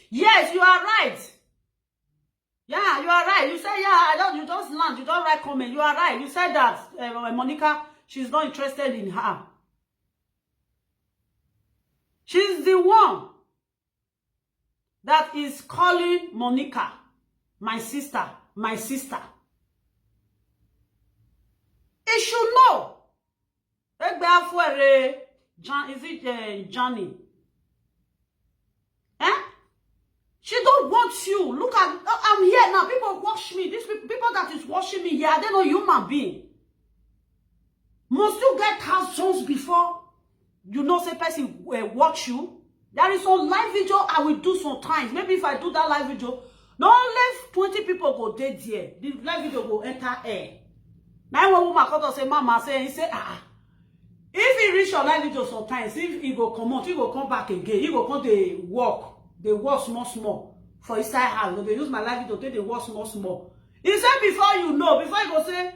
Yes, you are right. Yeah, you are right. You said, yeah, you just land. You don't write comment. You are right. You said that Monica, she's not interested in her. She's the one that is calling Monica, my sister, my sister. He should know. Is it Johnny? Eh? She don't want you. Look at, I'm here now. People watch me. These people that is watching me here, they're not human being. Must you get thousands before you know say person watch you? There is some live video I will do sometimes. Maybe if I do that live video, not less 20 people go dead there. The live video will enter air. Now one woman come to say, Mama say, he say, if he reach your live video sometimes, if he go come out, he go come back again. He go come to walk. They walk small for inside house. They use my live video to they walk small. He said before you know, before you go say,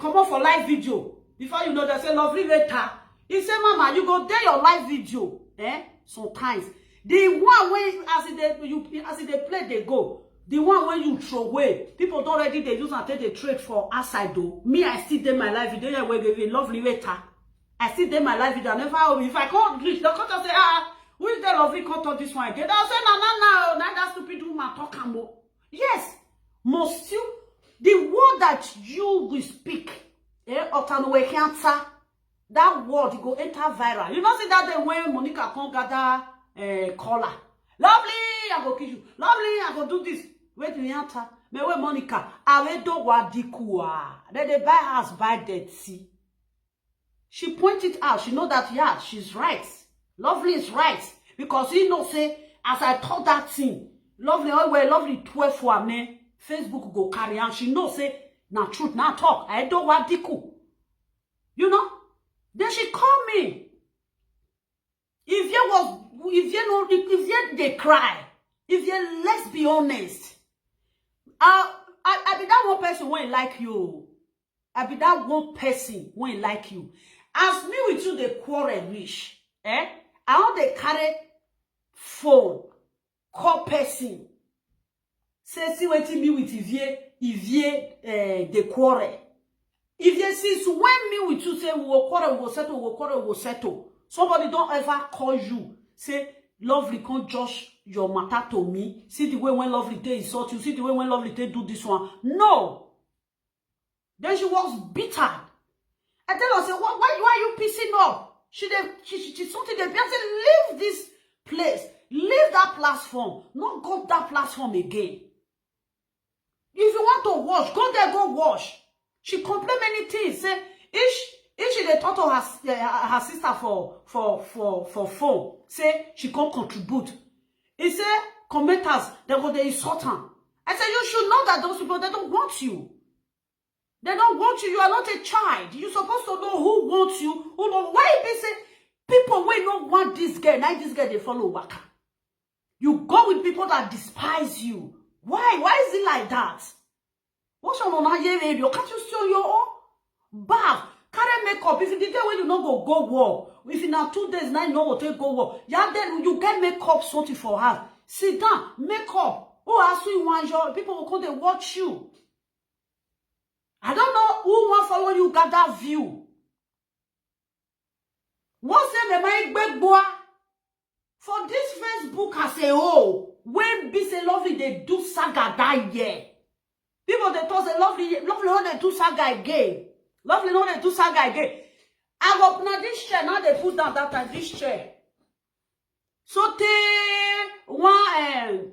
come out for live video. Before you know, they say lovely later. He said, Mama, you go there your live video. Sometimes the one way as they play, they go. The one when you throw away, people don't already they use and take the trade for outside though. Me, I still did my live video. We give a lovely later. I still did my live video. I never, if I can't reach, the can't say, who is the lovely cut on this one again? I'll say, no, that stupid woman talk about. Yes, must you, the word that you will speak, that word go enter viral. You know, see that day when Monica can't gather caller. Lovely, I go kiss you. Lovely, I go do this. Wait till the answer. Me we Monica, I do what dikuwa. Then they buy house, buy dead sea. She pointed out. She know that yeah, she's right. Lovely is right because he know say as I told that thing, lovely always lovely 12 for me. Facebook go carry on. She know say na truth, na talk. I do what diku. You know. Then she called me. If they cry, let's be honest. I be that one person when like you. I be that one person when like you. As me with you, they quarrel wish. I want they carry phone, call person. Say see what me with Ivie, they quarrel. If you see, so when me with you say we will quarrel, we will settle, we will quarrel, we will settle. Somebody don't ever call you. Say, lovely, can't judge your matter to me. See the way when lovely they insult you. See the way when lovely they do this one. No. Then she was bitter. I tell her, say, why are you pissing up? She something they say, leave this place. Leave that platform. Not go that platform again. If you want to wash, go there, go wash. She complained many things. Say, if she they talk to her sister for phone, say she can't contribute. He say commenters they go they insult her. I said you should know that those people they don't want you. They don't want you. You are not a child. You're supposed to know who wants you. Who know why they say people will not want this girl. Now this girl they follow Waka. You go with people that despise you. Why? Why is it like that? What's on radio? Can't you still your own? Bath. Carry makeup. If you did that when you not go work. If in 2 days, now you know what take go work. Yeah, then you get makeup sorted for her. Sit down, makeup. Oh, ask you one job. People will come they watch you. I don't know who want follow you got that view. What's the my big boy? For this Facebook I say, oh, when be say lovely they do saga that year. People they talk say lovely no they do saga again. Lovely no they do saga again. I go now this chair now they put down that time this chair. So they one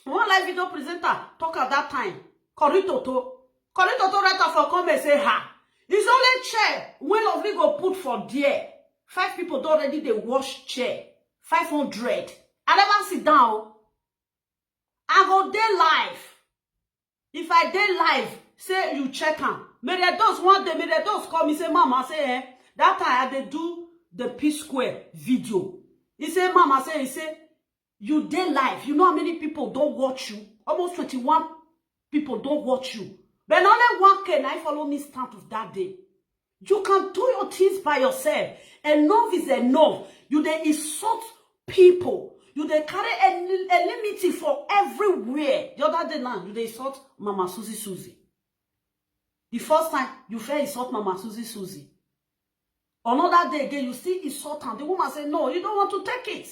live video presenter talk at that time. Corritoto right for come and say ha. It's only chair when lovely go put for there. 5 people already they wash chair. 500. I never sit down. I go there live. If I dey live, say you check am. May the those one day, may the those call me say, Mama, say, that time I dey do the P Square video. He say, Mama, say, you dey live. You know how many people don't watch you? Almost 21 people don't watch you. But only 1K now follow me start of that day. You can do your things by yourself. Enough is enough. You dey insult people. You dey carry a limit for everywhere. The other day now, you dey insult Mama Susie. The first time, you fair insult Mama Susie. Another day again, you still insult her. The woman say, no, you don't want to take it.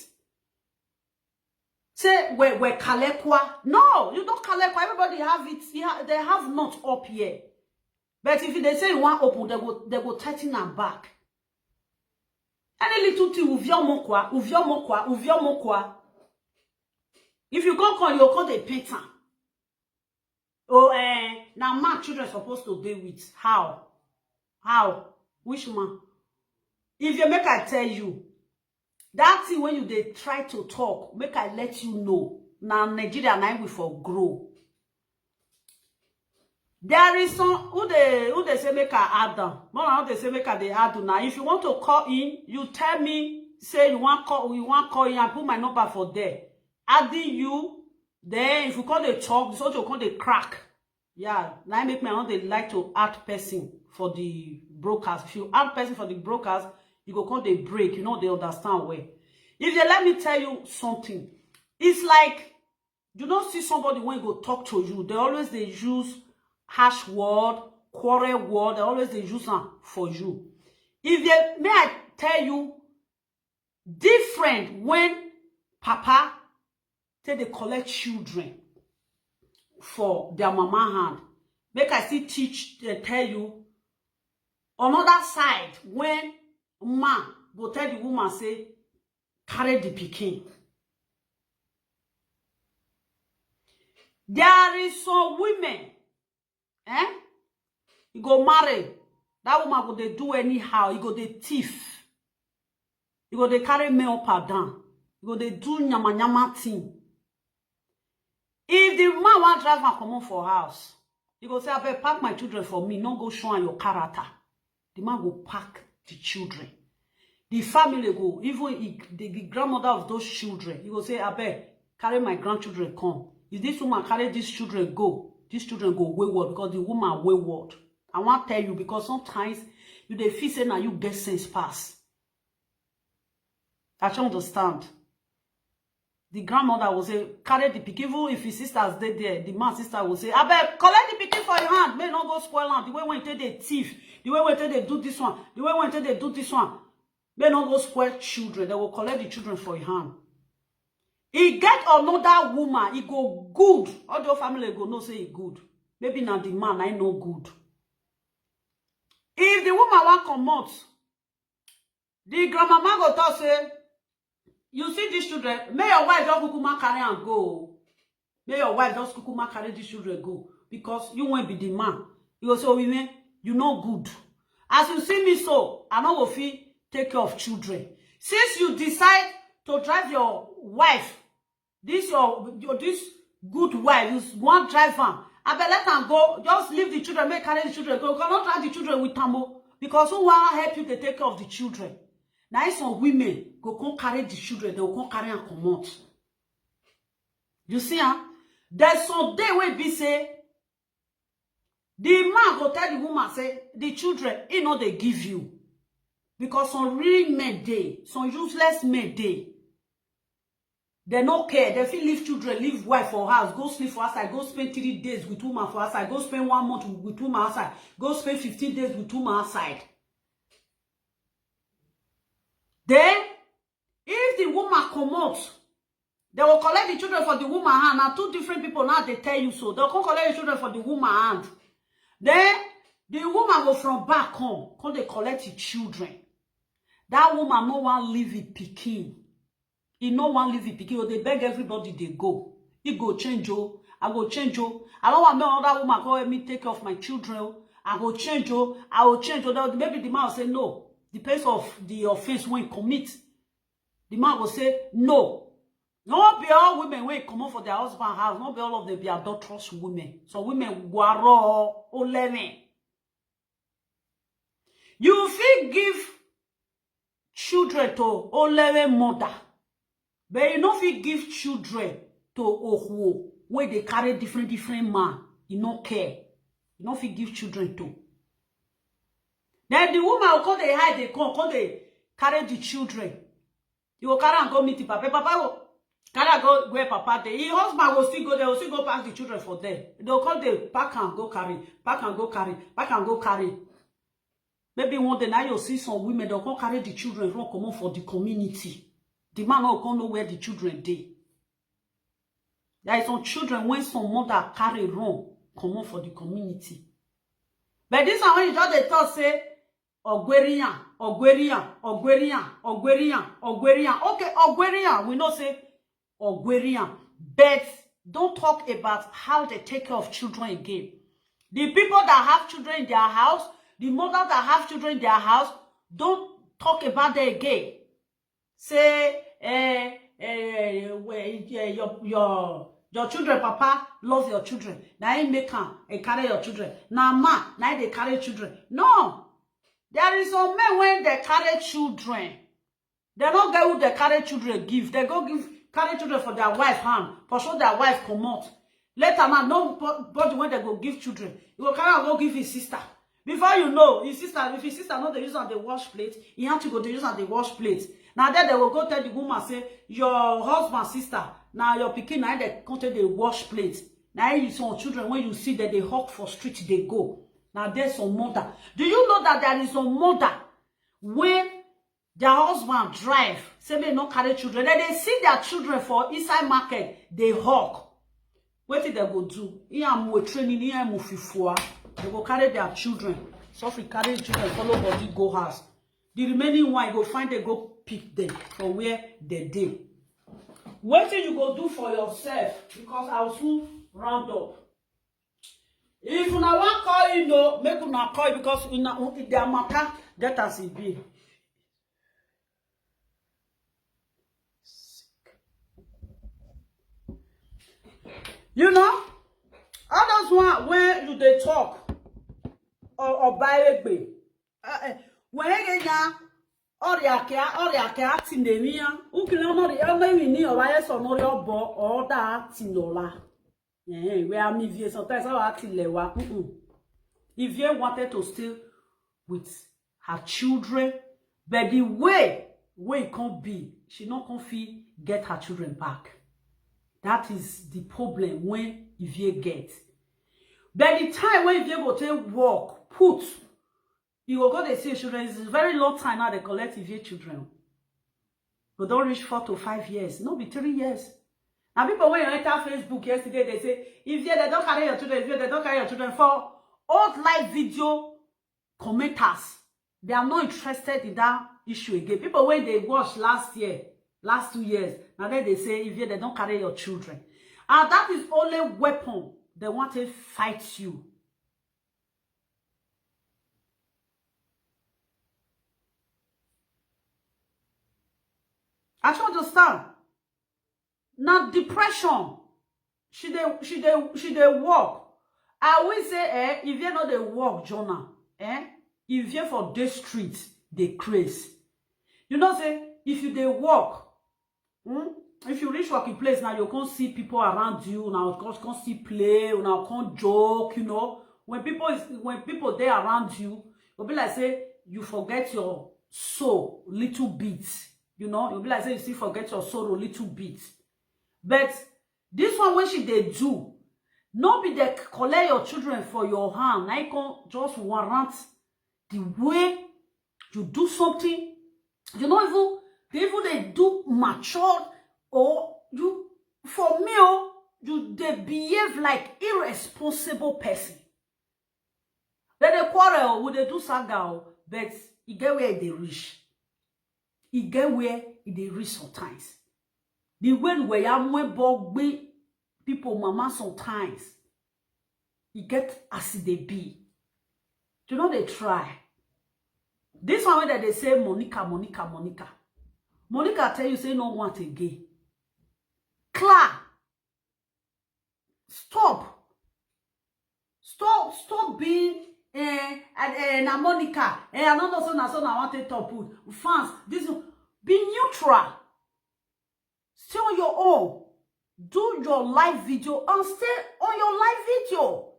Say, we're kalekwa. No, you don't kalekwa. Everybody have it. They have not up here. But if they say you want open, they go tighten her back. Any little thing, uvio mokwa. If you go call, you call the painter. Oh, now man children supposed to deal with. How? Which man? If you make I tell you, that thing when they try to talk, make I let you know. Now Nigeria and I will for grow. There is some who they say make I add them. More how they say make I they add now. If you want to call in, you tell me, say you want call in and put my number for there. Adding you, then if you call the talk, this also call the crack. Yeah, now I make my own they like to add person for the brokers. If you add person for the brokers, you go call the break, you know they understand where. If they let me tell you something, it's like you don't see somebody when go talk to you, they use harsh word, quarrel word, they use them for you. If they may I tell you different when Papa say they collect children for their mama hand. Make I still teach tell you another side when man go tell the woman say carry the pikin. There is some women, you go marry, that woman go they do anyhow, you go they thief, you go they carry me up and down, you go they do nyama thing. If the man want drive and come on for house, you go say, I better pack my children for me, not go show your character. The man go pack the children. The family go, even the grandmother of those children, you go say, I better carry my grandchildren come. If this woman carry these children go wayward because the woman wayward. I want to tell you because sometimes you dey feel say now you get sense pass. I don't understand. The grandmother will say, carry the pikin. Even if his sisters dead there, the man's sister will say, I beg, collect the pikin for your hand. May not go spoil land. The way when they thief, the way when they do this one, the way when they do this one, may not go spoil children. They will collect the children for your hand. He get another woman, he go good. All the family go no say he good. Maybe now the man I know good. If the woman want come out, the grandmama go talk say, you see these children, may your wife just kukuma carry and go. May your wife just kukuma carry these children go. Because you won't be the man. You go say, oh, women, you know good. As you see me so, I know if you take care of children. Since you decide to drive your wife, this good wife, you want drive her, I better let her go. Just leave the children, make carry the children go. You cannot drive the children with Tambo. Because who want to help you to take care of the children? Now some women go come carry the children, they will come carry and come out. You see, there's some day where be say, the man go tell the woman, say, the children, you know they give you. Because some real men dey, some useless men dey. They no care. They feel leave children, leave wife for house, go sleep for outside, go spend 3 days with woman for outside, go spend 1 month with woman outside, go spend 15 days with woman outside. Then, if the woman come out, they will collect the children for the woman hand. Now, 2 different people now they tell you so. They'll come collect the children for the woman hand. Then, the woman go from back home, come they collect the children. That woman no one leave it pikin. He no one leave it pikin. They beg everybody they go. He go change oh. I go change oh. I don't want no other woman go help me take care of my children. I go change oh. I will change oh. Maybe the man will say no. Depends of the offense when he commit. The man will say no. Not be all women when come out for their husband house. Not be all of them be adulterous women. So women guaro oleme. You feel give children to oleme mother, but you no fit give children to ohuo where they carry different man. You no care. You no fit give children to. Then the woman will come, they hide, they come, they carry the children. You will carry and go meet the papa. Papa will Carry go where papa dey. His husband will still go there, will still go pack the children for them. They'll call the pack and go carry, pack and go carry, pack and go carry. Maybe one day now you'll see some women, they'll come carry the children, run come on for the community. The man will come know where the children dey. There is some children when some mother carry run, come on for the community. But this one when you just they talk say, Ogwerian, Ogwerian, Ogwerian, Ogwerian, Ogwerian. Okay, Ogwerian, we know say Ogwerian. But don't talk about how they take care of children again. The people that have children in their house, the mothers that have children in their house, don't talk about that again. Say, your children, papa, love your children. Now you make them and carry your children. Now man, now they carry children. No. There is some men when they carry children. They don't get who they carry children give. They go carry children for their wife hand. For sure their wife come out. Later man, nobody when they go give children. You will carry and go give his sister. Before you know, his sister, if his sister know they use on the wash plate, he have to go to use on the wash plate. Now then they will go tell the woman, say, your husband, sister, now your pikin, now they come to the wash plate. Now you some children, when you see that they hawk for street, they go. Now there's some mother. Do you know that there is some mother when their husband drive, say they not carry children, then they see their children for inside market, they hawk. What did they go do? Here training, here fifua. They go carry their children. So if we carry children, follow body, go house. The remaining one, you go find they go pick them from where they did. What did you go do for yourself? Because I will soon round up. If you now want call you know, make you not call because in their matter, that as it be. You know, others one when you they talk or buy a baby. When you get Oriake tinenia, ukilano the only we need or bias or no your bo or that tinola. We are me sometimes I acting lewa. If you wanted to stay with her children, but the way it can't be, she not can feel get her children back. That is the problem when Ivie get. By the time when Ivie go take work, put. You will go to see children. It's a very long time now they collect Ivie children. But don't reach 4 to 5 years. No, be 3 years. Now people when you enter Facebook yesterday, they say, Ivie, they don't carry your children, Ivie, they don't carry your children. For old live video commenters, they are not interested in that issue again. People when they watched last 2 years, now then they say, Ivie, they don't carry your children. And that is only weapon they want to fight you. I should understand. Now depression, she dey work. I will say, if you know the work, Jonah, if you for the street, they craze. You know, say if you dey work, if you reach working place now, you can't see people around you. Now you can't see play. Now can't joke. You know, when people there around you, you'll be like say you forget your soul little bit. You know, you'll be like, say, you still forget your sorrow a little bit. But this one, when they do, not be they collect your children for your hand. I can just warrant the way you do something. You know, even they do mature or you, for me, they behave like irresponsible person. Then they quarrel, would they do saga, but you get where they reach. He get where they reach sometimes. The way where you people mama sometimes. He get as they be. You know they try. This one where they say Monica. Monica tell you say no want again. Claire, stop being na Monica, I don't know so I want to talk put fans. This be neutral. Stay on your own. Do your live video and stay on your live video.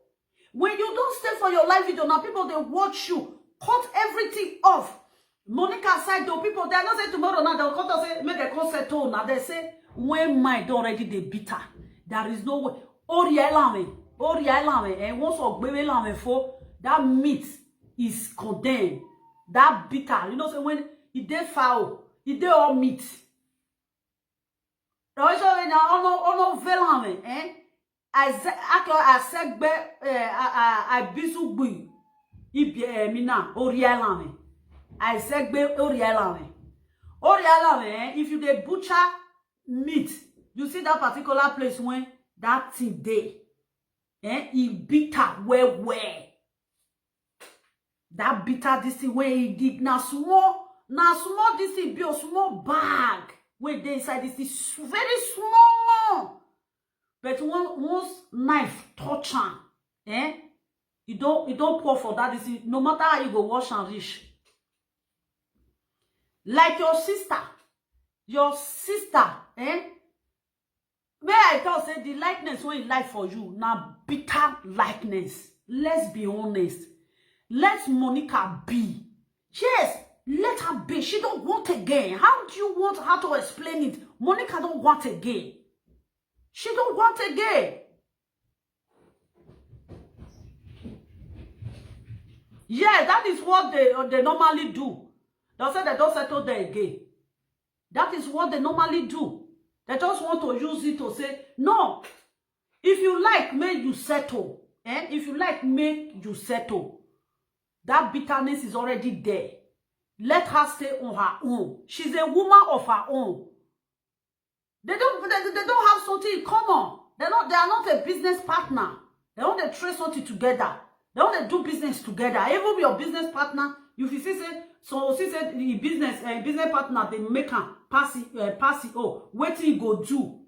When you don't stay for your live video, now people they watch you, cut everything off. Monica said to people, they don't say tomorrow now, they'll come to say, make a concert tone. Now they say, when mind already they bitter, there is no way. Orielame, and once or baby for that meat is condemned. That bitter, you know, so when it dey foul, it dey all meat. Also, ono velame, I said, I bisu bui, mina, orielame. I said, orielame. Orielame, if you dey butcher meat, you see that particular place when that thing dey, it bitter well. That bitter this thing where it deep now small this thing be a small bag where they inside this is very small. But once knife touch am, you don't pour for that. This is, no matter how you go wash and reach. Like your sister, May I tell say the likeness when it like for you now bitter likeness. Let's be honest. Let Monica be. Yes, let her be. She don't want again. How do you want her to explain it? Monica don't want again. She don't want again. Yeah, that is what they normally do. They say they don't settle there again. That is what they normally do. They just want to use it to say, no, if you like, make you settle. If you like, make you settle. That bitterness is already there. Let her stay on her own. She's a woman of her own. They don't have something in common. They are not a business partner. They want to trade something together. They want to do business together. Even your business partner, if you see say, so see say the business partner, they make her pass it. Oh, what he go do?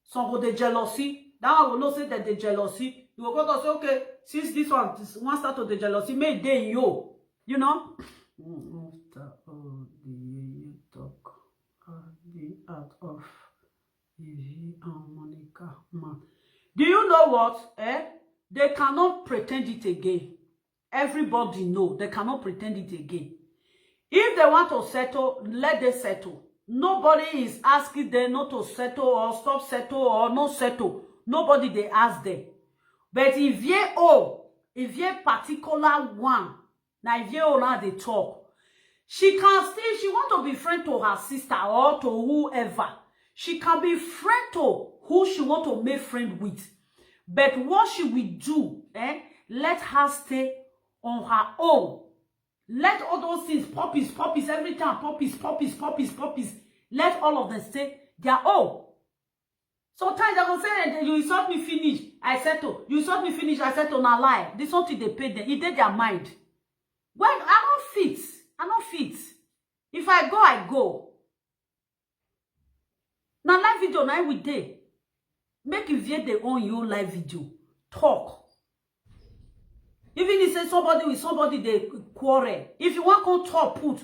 Some go the jealousy. That one will not say that the jealousy. You will go to say, okay, since this one start of the jealousy, may they yo, you know. After all the talk, the art of Ivie and Monica, man. Do you know what? They cannot pretend it again. Everybody know they cannot pretend it again. If they want to settle, let them settle. Nobody is asking them not to settle or stop settle or not settle. Nobody they ask them. But if you particular one, now if you now they talk, she can still, she want to be friend to her sister or to whoever. She can be friend to who she want to make friend with. But what she will do, let her stay on her own. Let all those things, puppies, every time, puppies. Let all of them stay their own. Sometimes I will say, you insult me, finish, I settle. You insult me, finish, I settle. Now lie. This something they pay them. It did their mind. Well, I don't fit. If I go, I go. Now live video, now we day. Make you view the own your live video. Talk. Even if say somebody with somebody they quarrel. If you want to talk, put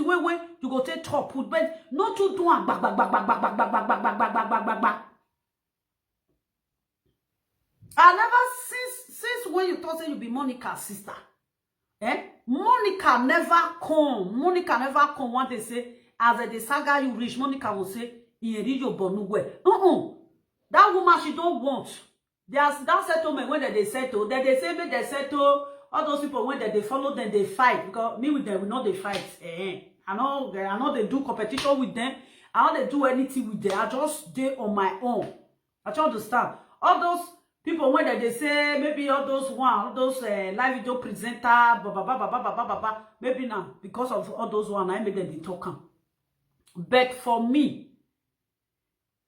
way, you go take top put, but not to do back. I never since when you thought say you be Monica's sister. Monica never come when they say as the saga you reach, Monica will say in your bonu well. That woman she don't want. There's that settlement when they settle, then they say make they settle. All those people when they follow them, they fight. Because me with them, we know they fight. I know they do competition with them. I know they do anything with them. I just do on my own. I try to understand. All those people when they say maybe all those live video presenter, maybe now because of all those one, I make them be talking. But for me,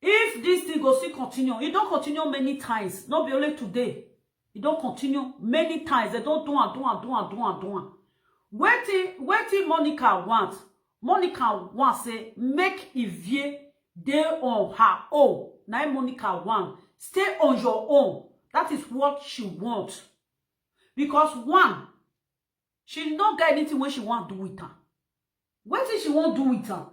if this thing goes still continue, it don't continue many times. Not be only today. It don't continue many times. They don't do. Waiting Monica wants. Monica wants say make Ivie dey on her own. Now Monica wants stay on your own. That is what she wants. Because one, she don't get anything when she want to do with her. What did she want to do with her?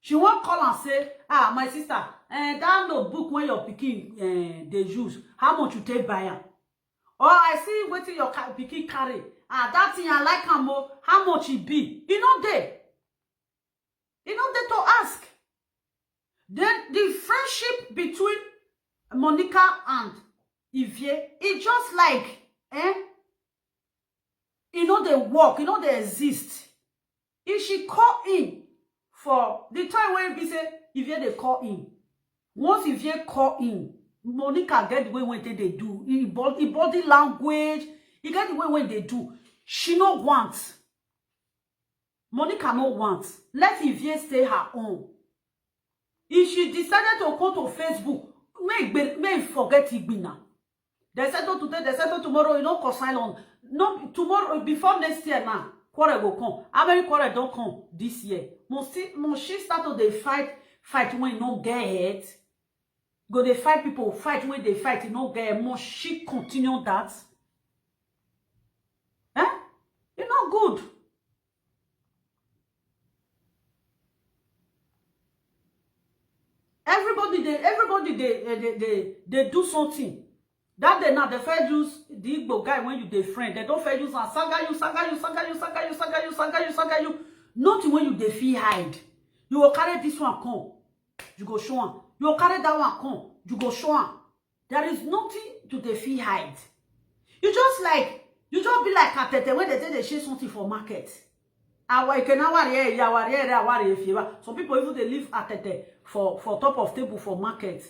She won't call and say, my sister, that notebook when your pikin they use, how much you take buy am? Or I see what your pikin carry, that thing I like am o, how much it be? E no dey. E no dey to ask. Then the friendship between Monica and Ivie, it just like, e no dey work, e no dey exist. If she call in for the time when be say Ivie dey call in, once Ivie call in, Monica get the way when they do, body language, e get the way when they do. She no want. Monica no want. Let Ivie stay her own. If she decided to go to Facebook, may forget Igbina. They settle today, they settle tomorrow, you know, consign on. No, tomorrow, before next year now, quarrel will come. How many quarrel don't come this year? Must she start to the fight when you don't get it? Go they fight people, fight when they fight, you don't get it. Must she continue that? Eh? It's not good. Everybody they do something. That day now, they first use the Igbo guy when you dey friend. They don't first use and sanga you. Not when you dey feel hide. You will carry this one come, you go show him. You will carry that one come, you go show him. There is nothing to the feel hide. You just be like Atete when they say they share something for market. Some people even they leave Atete for top of table for market.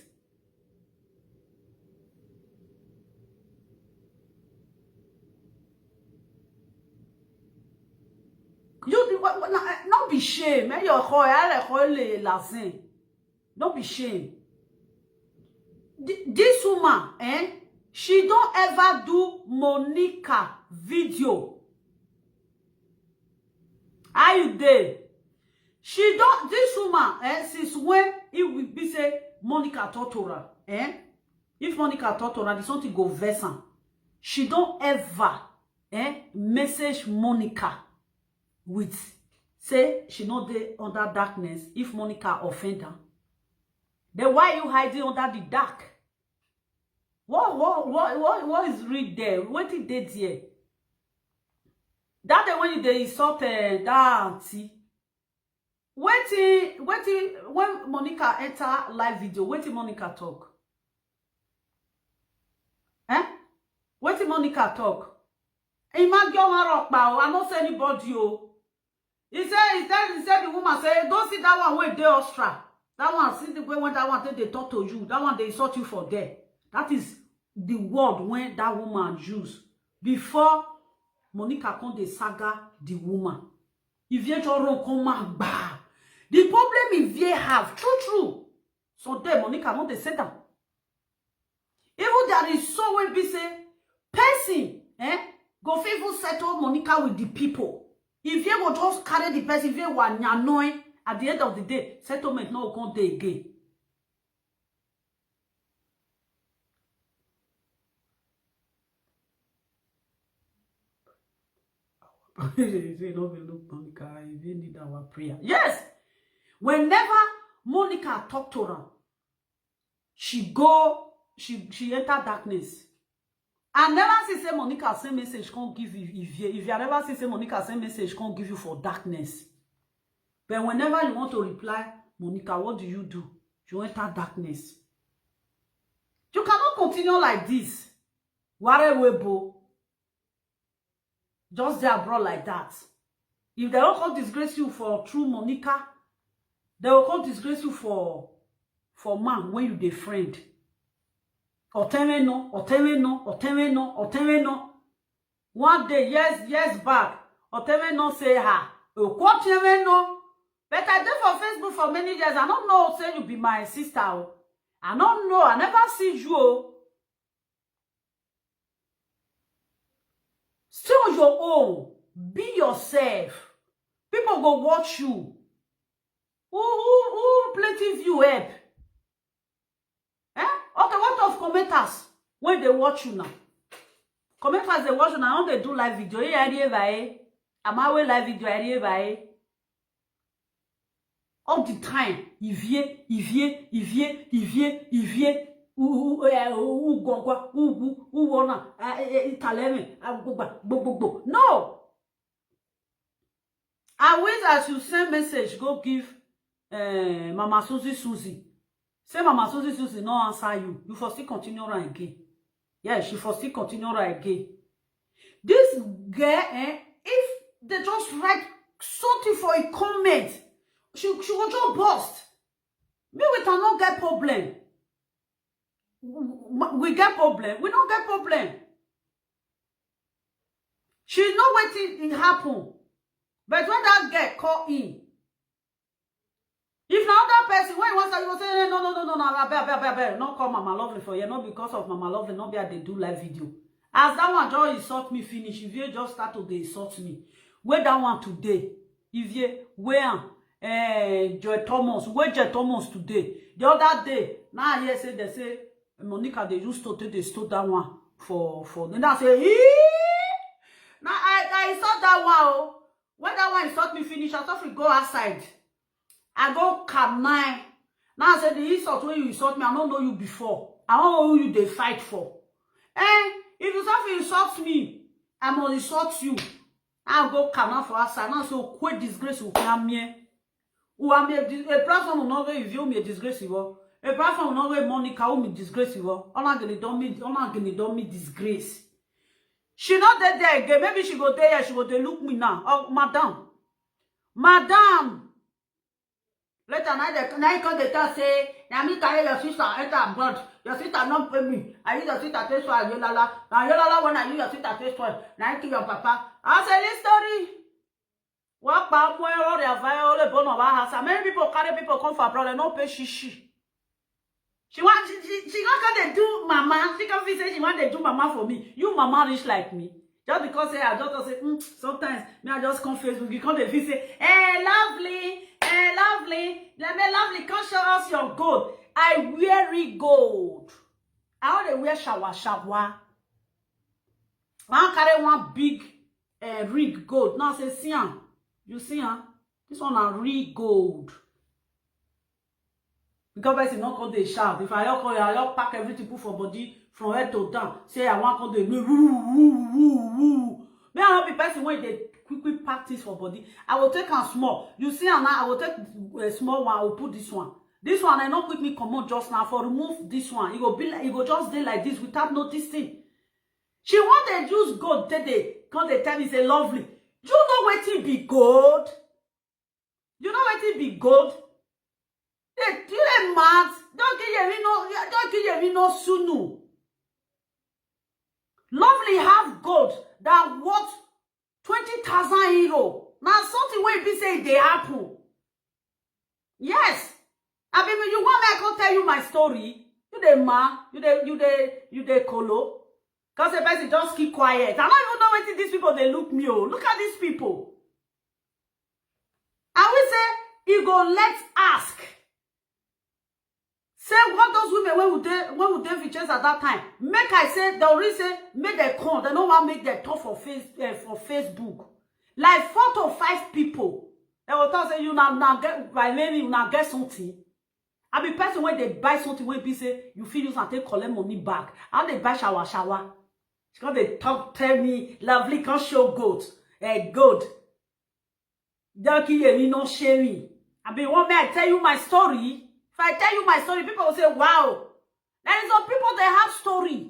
Don't be shame. Don't be shame. This woman, she don't ever do Monica video. Are you there? She don't, this woman, since when it will be say Monica Tortora, if Monica Tortora, there's something go versa. She don't ever, message Monica with, say, she not there under darkness if Monica offend her. Then why you hiding under the dark? What is read there? What did they there? That day when they insult that auntie. When Monica enter live video, waiting Monica talk. Waiting Monica talk. I not say anybody. He said the woman say, don't see that one where they Austria. That one, see the way when that one they talk to you. That one they insult you for there. That is the word when that woman use before Monica come the saga the woman. If you don't come back, the problem if you have true. So there Monica not the say that. Even there is so when be say person, go favor settle Monica with the people. If you will just carry the person, if you want annoying at the end of the day, settlement no come there again. Say no look Monica, you need our prayer. Yes. Whenever Monica talk to her, she enter darkness. I never see say Monica send message can't give you if you never see say Monica send message can't give you for darkness. But whenever you want to reply, Monica, what do? You enter darkness. You cannot continue like this. Whatever. Just there abroad like that. If they don't come disgrace you for true Monica, they will come disgrace you for man when you dey friend. No. One day, years back, no say her. No. But I did for Facebook for many years. I don't know say you be my sister. I don't know. I never see you. Stay on your own. Be yourself. People go watch you. Who plenty view help? Okay, what of commenters when they watch you now? Commenters they watch you now, they do live video. I'm away live video. All the time, Ivie. No. I wish as you send message, go give Mama Susie. Say Mama Susie no answer you. You for still continue right again. Yeah, she for still continue right again. This girl, if they just write something for a comment, she will just bust. Me, we cannot get problem. We get problem. We don't get problem. She know wetin happen. But when that girl call in, if na other person, when he wants to, you go say, no, I beg, not call Mama Lovely for you, not because of Mama Lovely, not because they do live video. As that one just insult me finish, if you just start to insult me, where that one today, if you where Joy Thomas, where Joy Thomas today, the other day, now I hear say they say Monica they used to take they stole that one for then I say now I insult that one. Oh. When that one insult me finish, I thought we go outside. I go calm nine. Now I say the insult when you insult me, I don't know you before. I don't know who you they fight for. If you start to insult me, I must insult you. I'll go calm down for outside. Now so quite disgrace will come here. Who am a platform will not review me a disgrace. A platform will not Monica who me disgrace. I'm not gonna me disgrace. She not there again. Maybe she go there. She go there. Look me now. Oh, madam. Later now you come they tell say, now me carry your sister enter abroad. Your sister not pay me. I use your sister face for Yolala. Now Yolala when I use your sister face for, now I kill your papa. I say this story. What about more all the all the bone of our house? Many people carry people come for abroad and not pay shishi. She want she not gonna do mama. She can say she want to do mama for me. You mama rich like me. Just because I just say sometimes me I just come Facebook. You come to say, hey lovely, let me lovely, come show us your gold. I wear gold. I want to wear shower. I carry one big rig gold. Now say see you see this one a rig gold. Because person not call the shout. If I call you, I pack everything put for body from head to down. Say I want call the woo. Me I not be person when they quickly pack this for body. I will take a small. You see now I will take a small one. I will put this one. This one I not quickly come out just now for remove this one. It go be like it go just stay like this without noticing. She want to use gold today. Come they tell me say lovely. You know what it be gold? You know what it be gold? You mad? Don't give me no sunu. Lovely have gold that worth 20,000 euro. Now something where be say they happen. Yes. I mean, you want me I can tell you my story? You the man, you the colo. Because the person just keep quiet. I don't even know what these people they look me. Oh, look at these people. I will say, you go let's ask. Say what those women when would they features at that time? Make I say the reason make them come. They don't want to make them talk for Facebook. Like 4 to 5 people. They will tell say you now get by name you now get something. I be person when they buy something when be say you feel you can take collect money back. And they buy shower. Because they tell me lovely can show gold. Gold. Don't kill me no shame. I be one man I tell you my story. If I tell you my story, people will say, wow. There is some people that have story.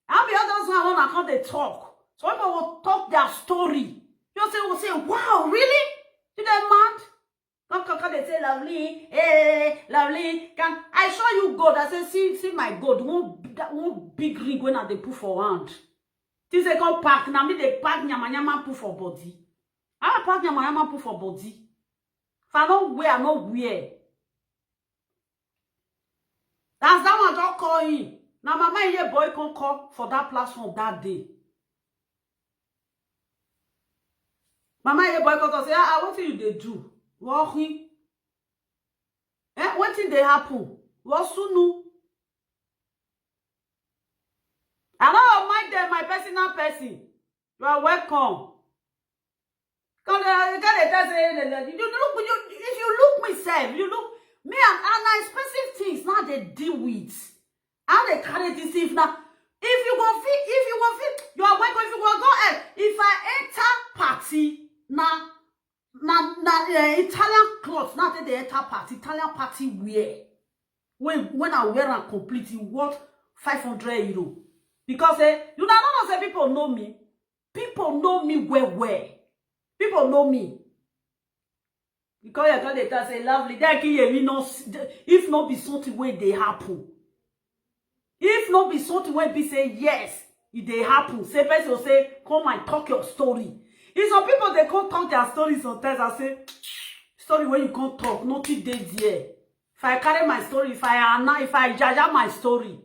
And the others one account they talk. So people will talk their story. You will say, wow, really? You that mad? Come, they say, lovely, lovely. Can I show you gold? I say, see my gold. One big ring when they put for hand. Since they come pack, now me they pack nyama put for body. I pack nyama put for body. If I don't wear, I don't wear. That's that one just call in. Now mama here boy can call for that platform that day. Mama here boy can say, what you they do? What thing they happen? What sunu? I don't mind them, my personal person. You are welcome. Come if you look myself, you look me and expensive things now they deal with. How they carry this if now? If you go fit, you are welcome. If you go ahead. If I enter party, Italian clothes, now they enter party, Italian party wear. When I wear and complete, it worth 500 euro. Because you don't say people know me. People know me well. People know me. Because you tell the say lovely, that can no, if not be something where they happen. If not be something where be say yes, it they happen. Say person will say, come and talk your story. If some people they can't talk their stories sometimes, I say, story where you can't talk, nothing dey there. If I carry my story, if I judge my story,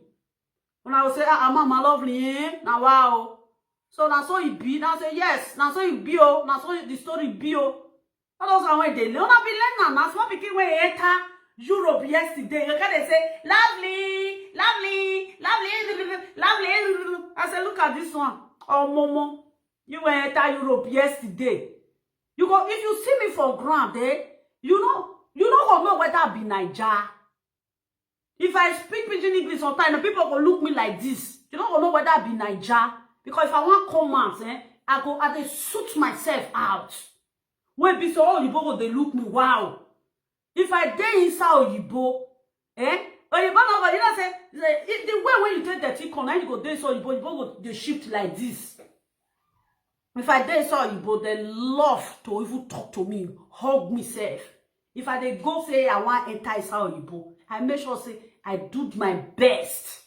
when I will say, mama lovely, eh? Now wow. So now so it be, now say yes, now so it be oh, now so the story be oh. All those are when they learn. I be learn now. Small pikin when enter Europe yesterday, you can say lovely, lovely, lovely, lovely. I said, look at this one. Oh, Momo, you went enter Europe yesterday. You go if you see me for ground, you don't know whether I be Niger. If I speak pidgin English sometimes, people go look me like this. You don't know whether I be Niger. Because if I want comments, I they suit myself out. When be so all Oyibo they look me, wow. If I dey inside Oyibo, Oyibo no go, you know say the way when you take the tick on, you go dey so Oyibo go they shift like this. If I dey inside Oyibo, they love to even talk to me, hug me self. If I dey go say I want enter inside Oyibo, I make sure say I do my best.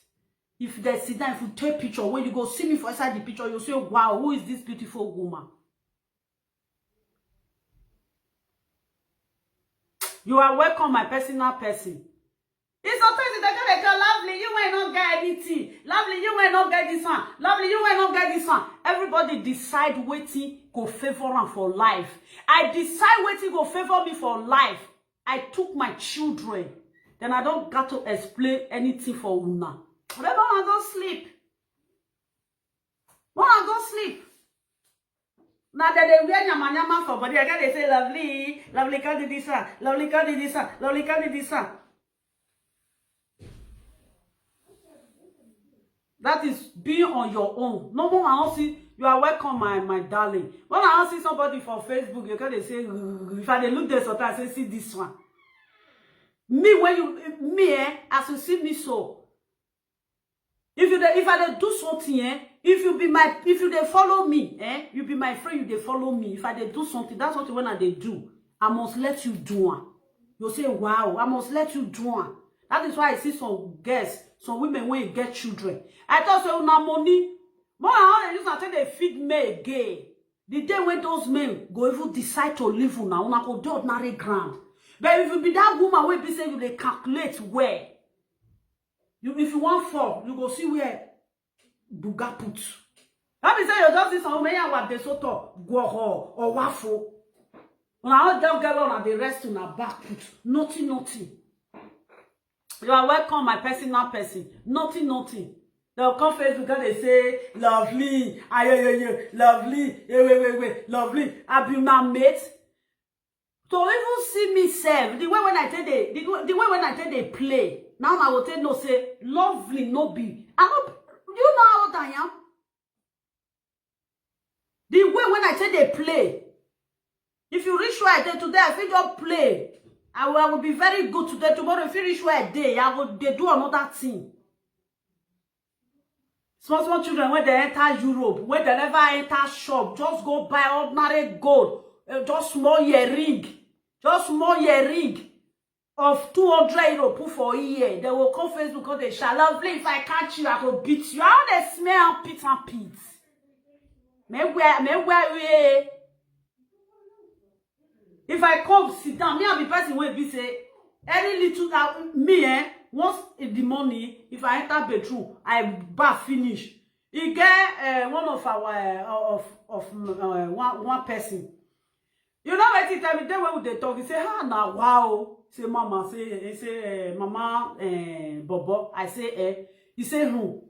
If they sit down, if you take picture, when you go see me for inside the picture, you say, wow, who is this beautiful woman? You are welcome, my personal person. It's sometimes they tell lovely, you will not get anything. Lovely, you will not get this one. Lovely, you will not get this one. Everybody decide waiting go favor them for life. I decide waiting go favor me for life. I took my children. Then I don't got to explain anything for una. Whatever, I go sleep. When I go sleep. Now that they wear nyama for body, I got they say lovely, lovely can do this one, lovely can do this one, lovely can do this one. That is being on your own. No more I don't see you are welcome, my darling. When I don't see somebody for Facebook, you can they say if I look there sometimes I say see this one. As you see me so. If I do something, if you they follow me, you be my friend, you they follow me. If I they do something, that's what when I they do. I must let you do one. You say, wow, I must let you do one. That is why I see some girls, some women when you get children. I thought so now money. More how they use until they feed me again. The day when those men go even decide to live now, una go do ordinary ground. But if you be that woman where be say you they calculate where. If you want fall, you go see where Buga put. That means you just see some men what they sort of go or waffle. When I don't get on the rest on a back put. Nothing. You are welcome, my personal person. Nothing. They'll come Facebook and they say, lovely, lovely, wait, lovely. Have you not met? So even see me serve the way when I tell the way when I tell they play. Now I will tell no say lovely no be. I don't you know how old I am? The way when I tell they play. If you reach where I tell today, I feel just play. I will be very good today. Tomorrow, if you reach where I day, they do another thing. Small children when they enter Europe, when they never enter shop, just go buy ordinary gold, just small earring. Just small earring of 200 euro put for a year. They will come Facebook because they shall lovely. If I catch you, I will beat you. How they smell pits and pits? If I come sit down, me and the person will be say any little that me once in the morning, if I enter bedroom, I bath finish. You get one of our one person. You know what it tell me? Then when they talk, he say, now wow. Say mama, say mama, Bobo. I say He say who?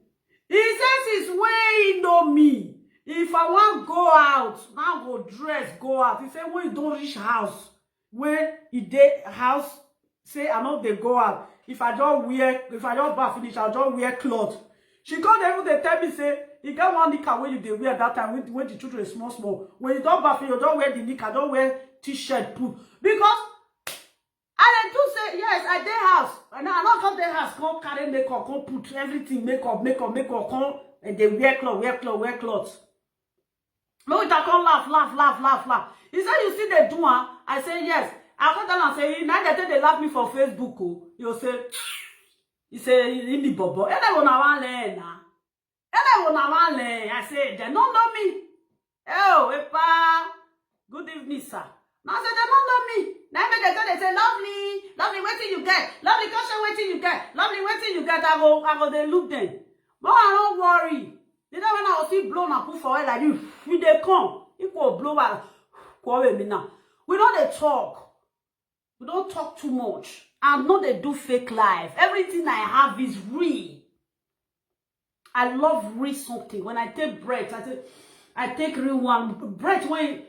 He says his way he know me. If I want go out, now go dress, go out. He say when you don't reach house, when he dey house say I know they go out. If I don't bath finish, I don't wear clothes. She can't even they tell me say, you get one knicker when you they wear that time when the children is small. When you don't bath, you don't wear the knicker, don't wear t-shirt, put. Because I do say, yes, I dey house. And I not come the house, come carry makeup, come put everything, makeup, come, and they wear clothes. No, it come laugh. He said, you see the doing? I say, yes. I come down and say, now they laugh me for Facebook. Oh. You say, he say, in the bobo. And I wanna learn. I say, they don't know me. Oh, Epa. Good evening, sir. Now I say, they don't know me. Now they say, lovely, wait till you get. Lovely, caution, wait till you get. Lovely, wait till you get. I go, they look them. But I don't worry. You know when I was see blown and put for like you, when they come, you go blow out. Me now. We don't talk. We don't talk too much. I know they do fake life. Everything I have is real. I love real something. When I take breath, I take real one. Breath when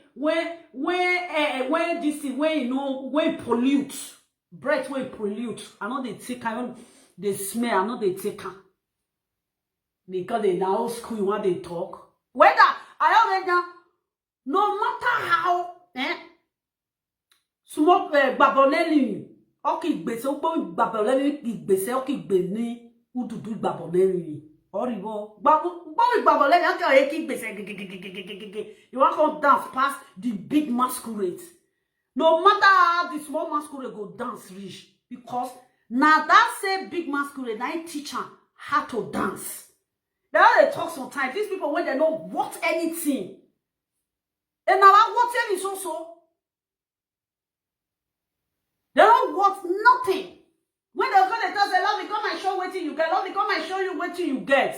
this is when you know when pollute. Breath when pollute. I know they take they smell. I know they take her. Because they now school when they talk. Whether I already no matter how smoke baboneli okay gbese o gbo baboneli gbese okay gbe ni ududu baboneli oriwo baboneli okay ki gbese you want to dance past the big masquerade. No matter how the small masquerade go dance reach, because now that same big masquerade na teach am how to dance. They only talk sometimes. These people when they don't want anything. And now what is also. They don't want nothing. When they're going to tell say, lovely, come and show what you get. Lovely, come and show you what you get.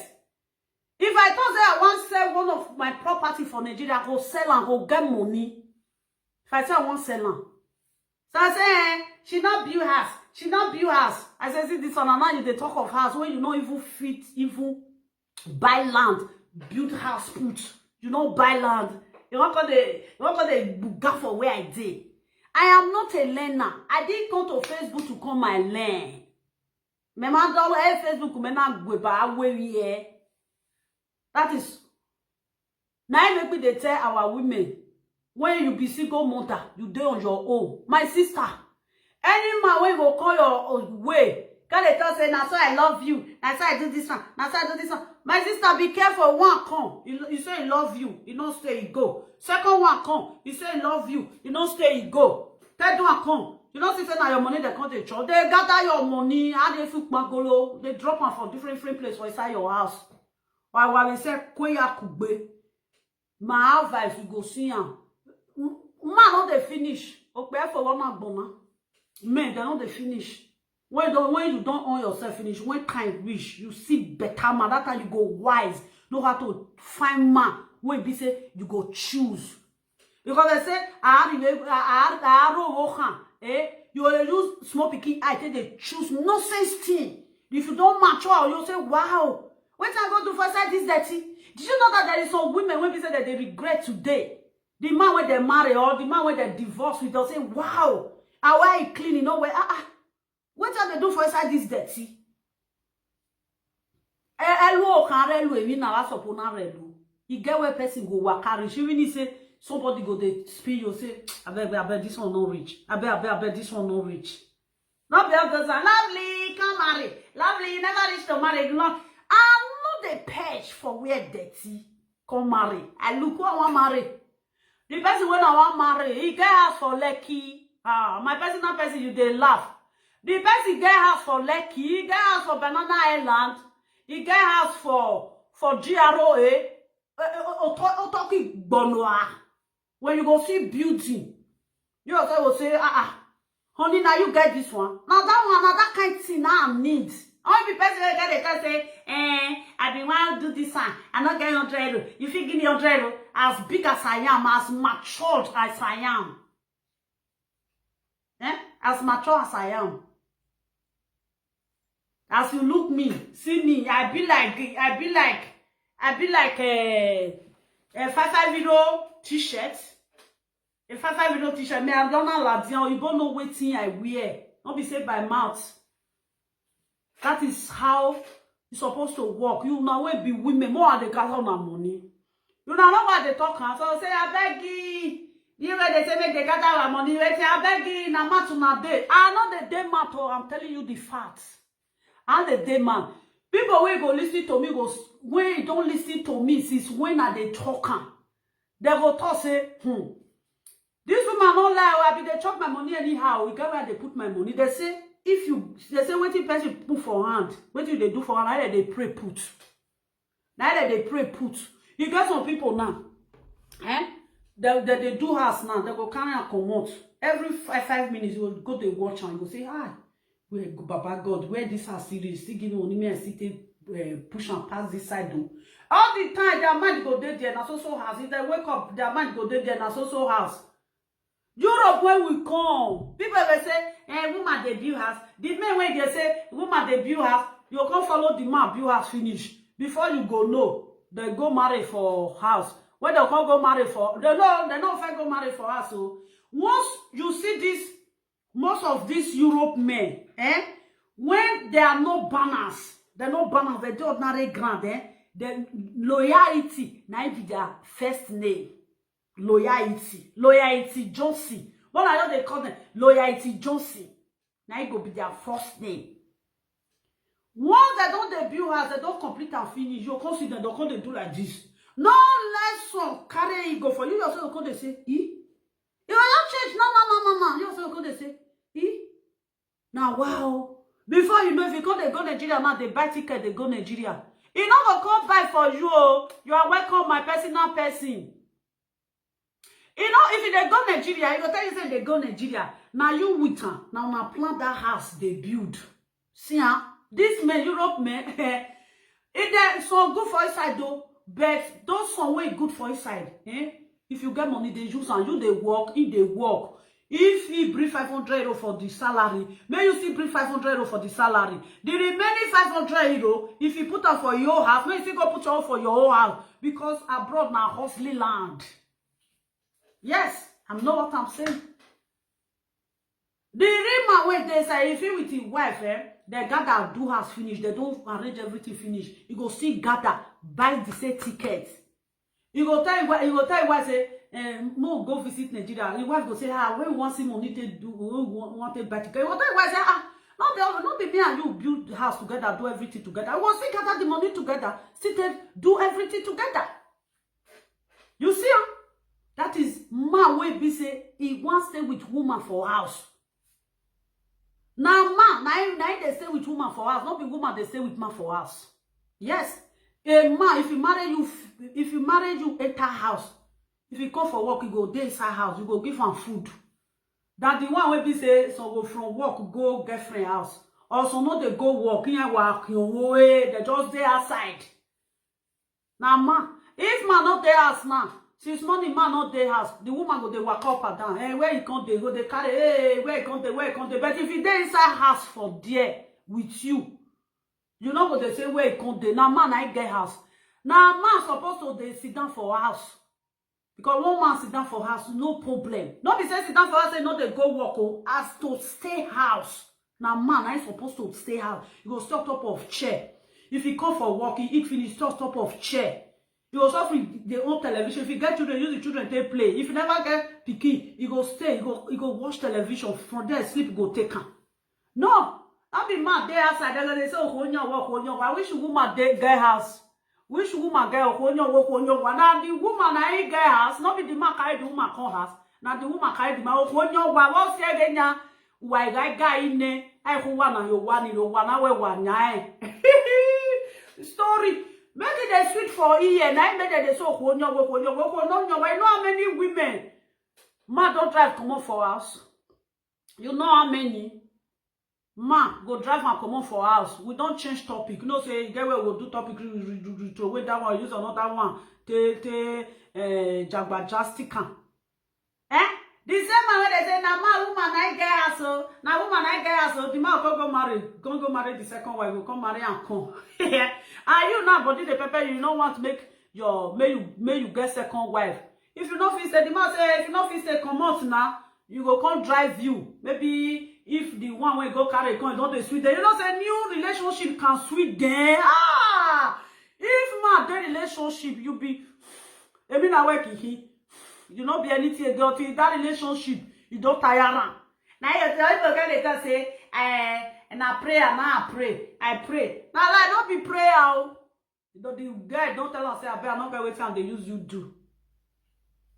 If I thought say I want to sell one of my property for Nigeria, I go sell and go get money. If I say I want to sell them. So I say, she not build house. She not build house. I say, see this one, and now you they talk of house when you know even fit, even buy land, build house, put. You know buy land. You want to buga for where I did. I am not a learner. I didn't come to Facebook to come and learn. Me man don't have Facebook. Me na go ba where here. That is. Now maybe they tell our women, when you be single mother, you do on your own. My sister, any man when go call your way, can they tell say, now so I love you. Now so I do this one. Now so I do this one. My sister, be careful. One come, you say he love you. You don't stay, he go. Second one come, you say he love you. You don't stay, he go. Third one come, you don't say now your money they come to church. They gather your money. How they feel magolo? They drop them from different places for inside your house. While we say koya kugbe, my advice you go see him. Man, not they finish. Okay, for one man bona. Men, they not they finish. When you don't own yourself finish, when time reach, you see better man. That time you go wise. Know how to find man. When be say you go choose. Because they say, you will use small picking. I think they choose nonsense thing. If you don't mature, you say, wow. What I go do for side this dirty? Did you know that there is some women when we say that they regret today? The man when they marry or the man when they divorce with, they'll say, wow, how I clean, you know where? What are they do for inside this dirty? You get where person go work carry. She really say somebody go they speak you say, I bet this one no reach. I bet this one no reach. Not be others are lovely, come marry. Lovely, you never reach to marry. I'm not the page for where dirty. Come marry. I look who I want marry. The person when I want marry, he get house for Lekki. My personal person, you they laugh. The person get house for Lekki, he get house for Banana Island, he get house for GROA. When you go see beauty, you also will say, honey, now you get this one. Now that one, now that kind of thing now I need. All the person that they can say, I been want to do this one. I'm not getting 100. You think give me 100 as big as I am, as matured as I am. As mature as I am. As you look me, see me, I be like a 550 t-shirt. A 550 t-shirt. Me I don't know ladies, you don't know what thing I wear. Not be said by mouth. That is how it's supposed to work. You now will be women more than the gather on money. You know what they talk and so say I beg you. You know they say make they gather our money. They say I beg you na matter na day. I know the day matter. I'm telling you the facts. And the day man. People will go listen to me go when you don't listen to me since when are they talking? They go talk say this woman no lie. I be they chop my money anyhow. We get where they put my money. They say if you they say what person put for hand, what do they do for hand? Now they pray put. Now they pray put. You get some people now, they do house now. They go carry and come out every 5 minutes. You will go to watch and you go say, "Hi, where go Baba God? Where this house serious? Still give me and still push and pass this side do." All the time their mind go there and so house. If they wake up, their mind go there and so house. Europe where we come, people will say, woman they build house. The men when they say woman they build house, you can't follow the man build house finish. Before you go know, they go marry for house. When they can't go marry for, they don't go marry for us. So once you see this, most of these Europe men, when there are no banners, they do ordinary grand, the loyalty, now be their first name. Loyalty Johnson. What I know they call them Loyalty Johnson. Now it go be their first name. Once they don't debut house, they don't complete and finish. You consider they don't do like this. No lesson carry it go for you. Yourself go they say, you will not change. No. You yourself go they say, now wow. Before you know, if you go Nigeria now, they buy ticket, they go Nigeria. You know go come buy for you. You are welcome, my personal person. You know, if they go Nigeria, you go tell you say they go Nigeria. Now you with her. Now plant that house they build. See this men, Europe men, it they so good for inside though, but those some way good for inside. If you get money, they use and you they work, if they work. If he bring 500 euro for the salary, may you still bring 500 euro for the salary. The remaining 500 euro, if you put up for your house, may you still go put up for your own house. Because abroad now hustling land. Yes, I know what I'm saying. The real man when they say if you with his wife, they gather do house finish, they don't arrange everything finish. You go see gather buy the same ticket. You go tell why say no go visit Nigeria. Your wife go say when you want see money to do want to buy ticket. You go tell why say not be me and you build the house together, do everything together. We will still gather the money together, still do everything together. You see that is man wey be say he wants stay with woman for house. Now man, now they stay with woman for house, not be woman they stay with man for house. Yes, a man if he marry you enter house, if he come for work, he go dey inside house, you go give him food. That the one wey be say so go from work go girlfriend house, also no they go work here work they just dey outside. Now man, if man not dey house now. Since morning man not dey house, the woman go dey walk up and down. Hey, where you come dey go dey carry? Hey, where you come dey? But if you dey inside house for there with you, you know go dey say where you come dey. Now man I get house. Now man supposed to dey sit down for house. Because one man sit down for house, no problem. Not be say sit down for house, say no dey go work oh, as to stay house. Now man I supposed to stay house. You go stop top of chair. If he come for work, he eat finish, stop top of chair. You also free the own television. If you get children, use the children to play. If you never get picky, you go stay, you go watch television. From there, sleep go take her. No, I be mad there outside. They say, "Oh, work. I wish woman get house. Wish woman get work. Now the woman I get house, not be the man carry the woman come house. Now the woman carry the man. What say again? Ya, why guy in there? I who one you one I one Story. Make it a sweet for ear, and I made it so no how many women man don't drive come on for house. You know how many man go drive and come on for house. We don't change topic. You know, say get where we'll do topic to wait that one, use another one. Jagbajastican. The same man when they say now man woman I get house so now woman I get house so the man go marry the second wife, will come marry and come. Are you now body the pepper you don't want to make your may you get second wife. If you not feel say the man say if you not feel say come out now, you go come drive you. Maybe if the one wey go carry come don dey sweet them, you know say new relationship can sweet them. Ah, if man dey relationship, you be maybe na work he, you no be anything again till that relationship you don tire am. Now you people can later say, na prayer, now I pray. Now like don't be prayer. Oh. The guy don't tell us say I not get wetin they use you do.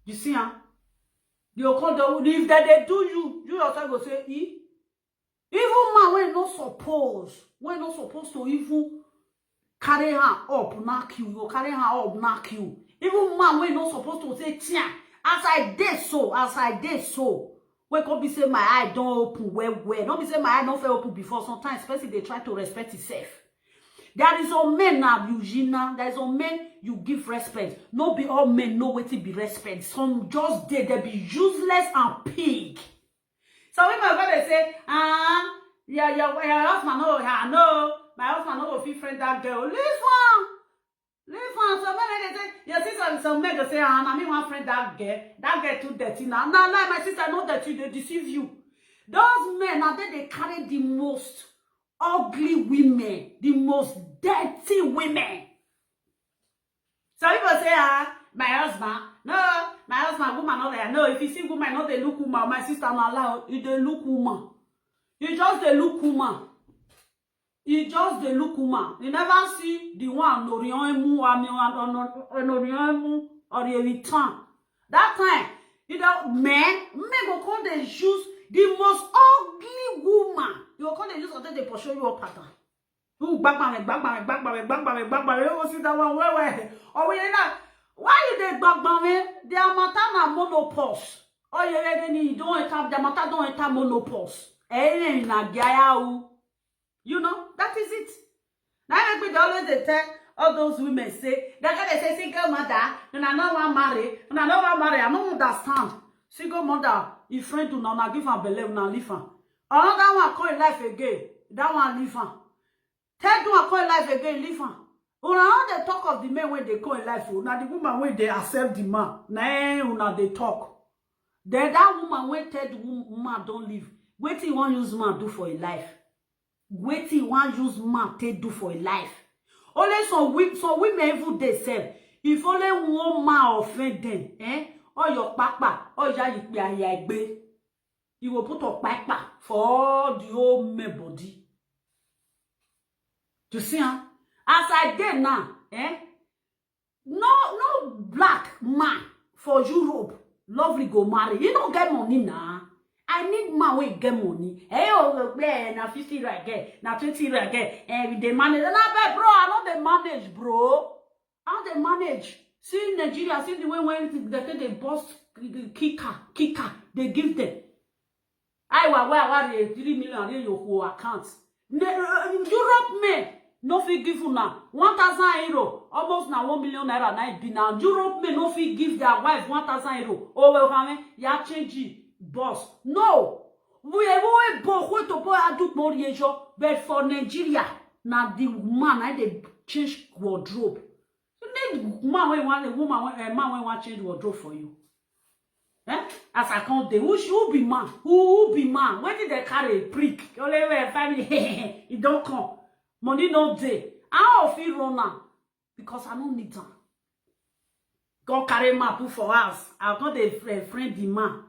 You see, huh? You come down if they do you yourself go say, e. Even man when not supposed to even carry her up, knock you. You carry her up, knock you. Even man when not supposed to say, tia, as I did so. Wake up, be say my eye don't open well. Don't be say my eye don't feel open before. Sometimes, especially they try to respect himself. There is some men now, Eugenia. There is some men you give respect. Not be all men know what to be respect. Some just they be useless and pig. So when my brother say, your husband no, no, my husband no will friend that girl. Leave one. So when they say, your sister, some men they say, I mean one friend that girl too dirty now. Now, like my sister, know that they deceive you. Those men, now they carry the most ugly women, the most dirty women. So people say, my husband, no, my husband, woman, not there. No, if you see woman, not they look woman, my sister, not allow, you they look woman. You just they look woman. You just the look woman. You never see the one or the return. That time, you know, men go come they use the most ugly woman. You go come they use until they pursue your pattern. You back. You go see that one where. Or we not. Why you they back? Their matter na monopause. Oh you don't have the matter don't enter monopause. Na gaya. You know, that is it. Now they always they tell all those women say, that they say single mother, and I don't want marry, I don't understand. Single mother, if friend do not give her believe now leave her. Another one call life again, that one leave her. Third one call life again, leave her. Now they talk of the men when they call life, now the woman when they accept the man, now they talk. Then that woman when third woman don't leave, wait till one use man do for a life. Wait till one use man take do for a life. Only some women even they say, if only one man offend them, or your papa, or you will put a papa for all the whole men body. You see, huh? As I did now, no black man for Europe, lovely go marry. You don't get money now. I need man wey get money. Hey, na 50 right there, na 20 right there. We dey manage. And I bet, bro, I know they manage, bro. How they manage? See Nigeria, see the way when they bust kicker, they give them. I where 3 million in your account. Europe men no fit give you now 1,000 euro, almost now 1 million naira. Now be now Europe men no fit give their wife 1,000 euro. Oh well, ya change it. Boss, no. We have both to boy I do more but for Nigeria, now the man I they change wardrobe. You need man when want a woman a man when want change wardrobe for you. As I can't do, who be man? Who be man? When did they carry a prick? Only family, it don't come. Money no day. I don't feel run now because I don't need them. Go carry my put for house. I got a friend the man.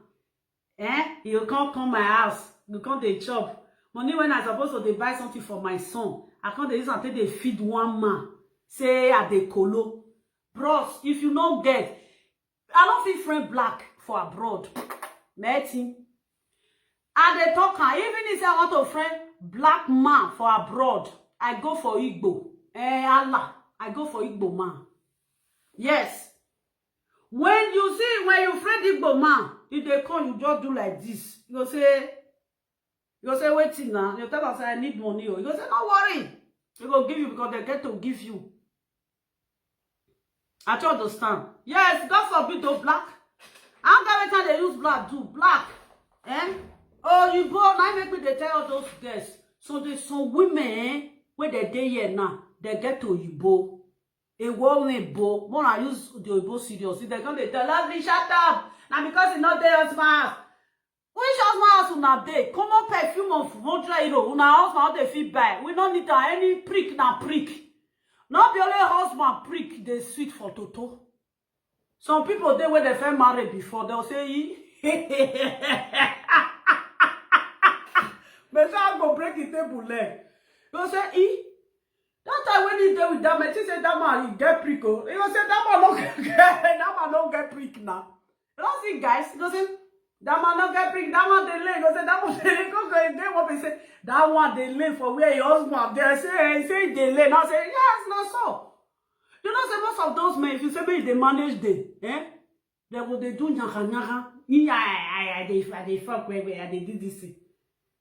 You can't come my house. You can't they chop. Money when I supposed to they buy something for my son. I can't they use until they feed one man. Say at the colo. Bros, if you don't get, I don't feel friend black for abroad. Meeting. And they talk, even if I want to friend black man for abroad, I go for Igbo. Allah, I go for Igbo man. Yes. When you friend Igbo man, if they come, you just do like this. You say, waiting now. You tell us I need money. You say, don't worry. They go give you because they get to give you. I don't understand. Yes, God forbid those black. I don't care what they use black, do black. Oh, you go, now make me they tell all those girls. So there's some women, when they day here now, they get to Igbo. A woman bo, when I use the Igbo serious, they're going to tell us, shut up. Now because it's not there, smart. Which husband house una dey? Common perfume of 100 euro. Una husband dey fit buy. We don't need any prick na prick. Not be only husband prick dey sweet for toto. Some people they when they first married before, they'll say, but I go break the table leg. They'll say, that time when he there with that man, he said that man he get prick. He will say that man don't get prick now. You don't see guys, he say that man don't get prick, that one they lay. He say that one they lay. Go get what he say, that one they lay for where your husband. They say they lay. Now say yes, not so. You know, say most of those men, if you say they manage they will they do nyaka. Yeah, they fuck where they do this.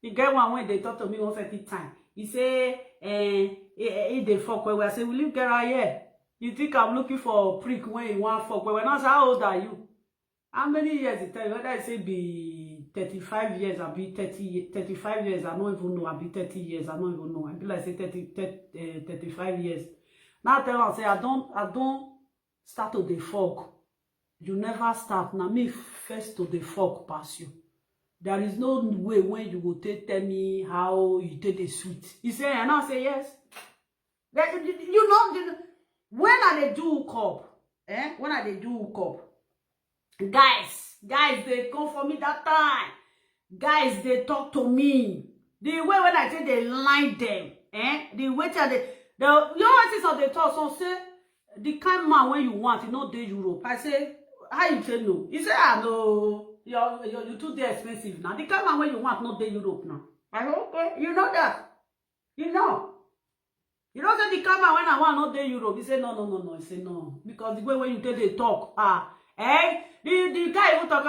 You get one when they talk to me one certain time. He say, they fuck where I say, will you get out here? You think I'm looking for a prick when you want fuck where? When I say, how old are you? How many years it tell you? Whether I say be 35 years, I'll be 35 years, I don't even know. I'll be 30 years, I don't even know. I'll be like say 35 years. Now tell her, say, I don't start to the fuck. You never start. Now me first to the fuck pass you. There is no way when you will tell me how you take the sweet. You say, and I say yes. You know, when I they do hook up, when I they do hook up, guys, they come for me that time. Guys, they talk to me. The way when I say they line them, the way they you know what is on the talk, so say the kind man when you want, you know, they Europe. I say, how you say no? He say, ah no, you're too expensive now. The kind man when you want, not they Europe now. I say, okay, you know that. You know. You don't say the kind man when I want not they Europe. He say, no. He say no. Because the way when you tell they talk, the guy who talk,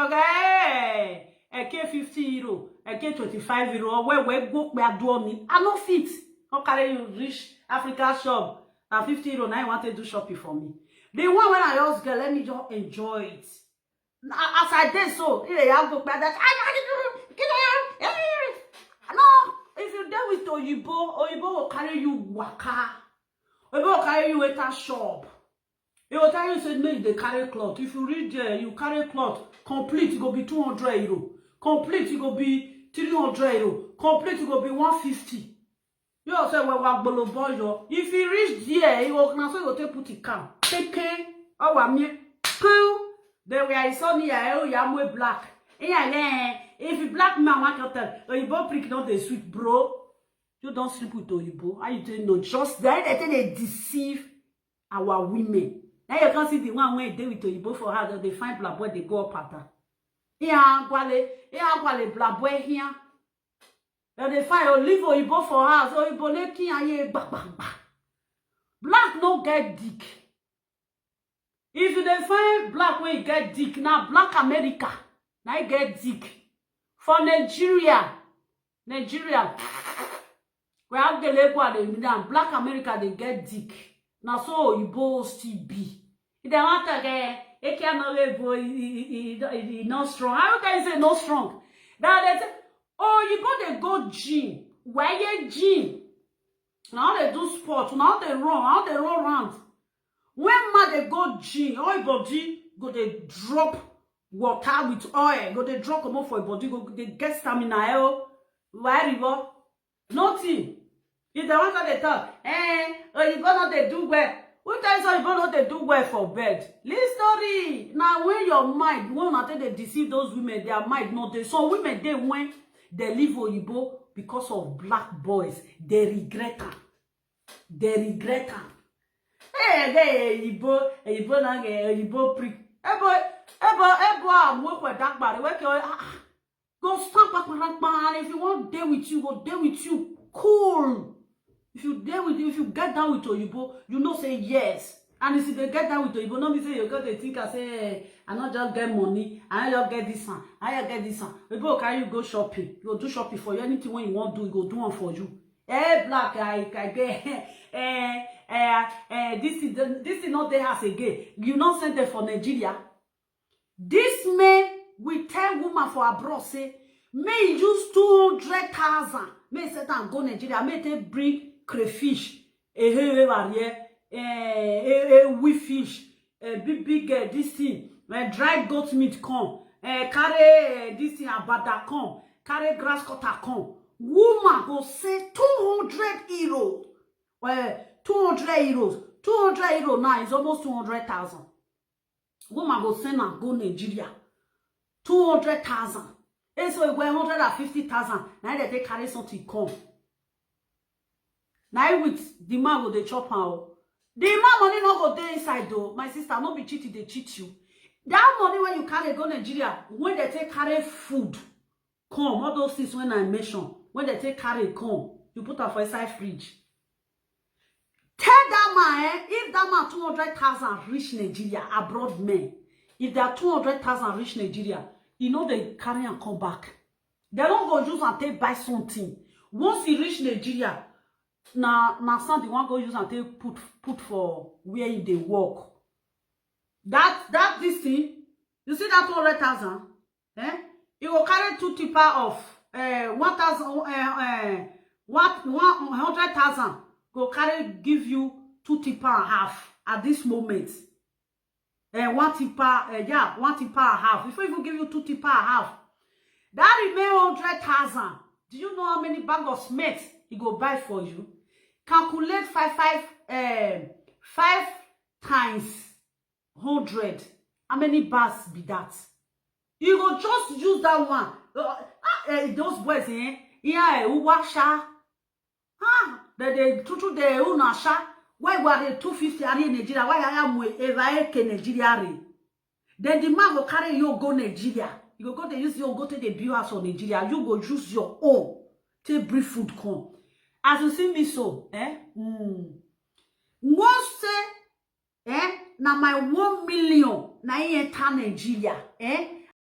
okay, 50 euro, okay, 25 euro, where go where do me? I no fit. How carry you reach Africa shop and 50 euro now you want to do shopping for me? The one when I just get, let me just enjoy it. As I did so, you have to pay that. No, if you deal with Oyibo will carry you waka. Oyibo will carry you at a shop. He will tell you, say, make they carry cloth. If you read there, you carry cloth. Complete, it will be 200 euro. Complete, it will be 300 euro. Complete, it will be 150. You say, well, if you reach there, you will now so you put it calm. Take there we are sunny, I'm black. If you black man want to tell, you both prick not the sweet, bro. You don't sleep with Oyibo. I didn't know. Just that they deceive our women. Now you can see the one when they with Oyibo for her, they find black boy, they go up at her. Black boy here. Then they find or leave Oyibo for her, so Oyibo let you black no get dick. If they find black when you get dick, now black America, now you get dick. For Nigeria, we have the label black America they get dick. Now so Oyibo still be. If they want to get, it cannot be not strong. How can you say not strong? Now they say, oh, they go gym. Where you gym? Now they do sports. Now they run around. When man they go gym, all body go they drop water with oil. Go they drop come for body. Go they get stamina. Why river? Nothing. If they want to talk, you gonna they do well. Who tells you gonna they do well for bed? Listen story. Now when your mind, when I they deceive those women, their mind not they. So women they when they leave Oyibo because of black boys, they regret them. Oyibo na Oyibo prick. Ebo am work with that body. Go stop man. If you want deal with you, go deal with you. Cool. If you get down with Oyibo, you know say yes. And if they get down with Oyibo, not be say you got to think I say I not just get money, I not just get this one, I get this one. Oyibo carry you go shopping. You go do shopping for you. Anything when you want to do, you go do one for you. Black I get this is not there as again. You not send them for Nigeria. This man will tell woman for abroad say, may use 200,000. May set and go Nigeria. May they bring crayfish, wheat fish, big this thing, dried goat meat come, carry this thing abada come, carry grass cutter come. Woman go say 200 euros. 200 euros. 200 euros now is almost 200,000. Woman go send and go Nigeria. 200,000. And so it went 150,000. Now they take carry something come. Now with the man go they chop out. The man money not go there inside though. My sister, not be cheated, they cheat you. That money when you carry go Nigeria, when they take carry food, come, all those things when I mention, when they take carry come, you put her for inside fridge. Tell that man, if that man 200,000 reach Nigeria, abroad men, if they are 200,000 reach Nigeria, you know they carry and come back. They don't go use and take buy something. Once he reach Nigeria, now son the one go use and take put for where they work. That this thing, you see that 200,000, you will carry 2 tipper of 100,000. Go carry give you 2 tipper and a half at this moment. 1 tipper, 1 tipper and a half. Before even give you 2 tipper and a half, that remain 100,000. Do you know how many bag of cement he go buy for you? Calculate 5 times 100. How many bags be that? You go just use that one. Those boys, washa. They tutu de unasha. Why were they 250 in Nigeria? Why I am ever Nigeria? Then the man will carry you go Nigeria. You go to use your go to the bill house of Nigeria. You go use your own. Take brief food come. As you see me so, Once say, now my 1 million na enter Nigeria,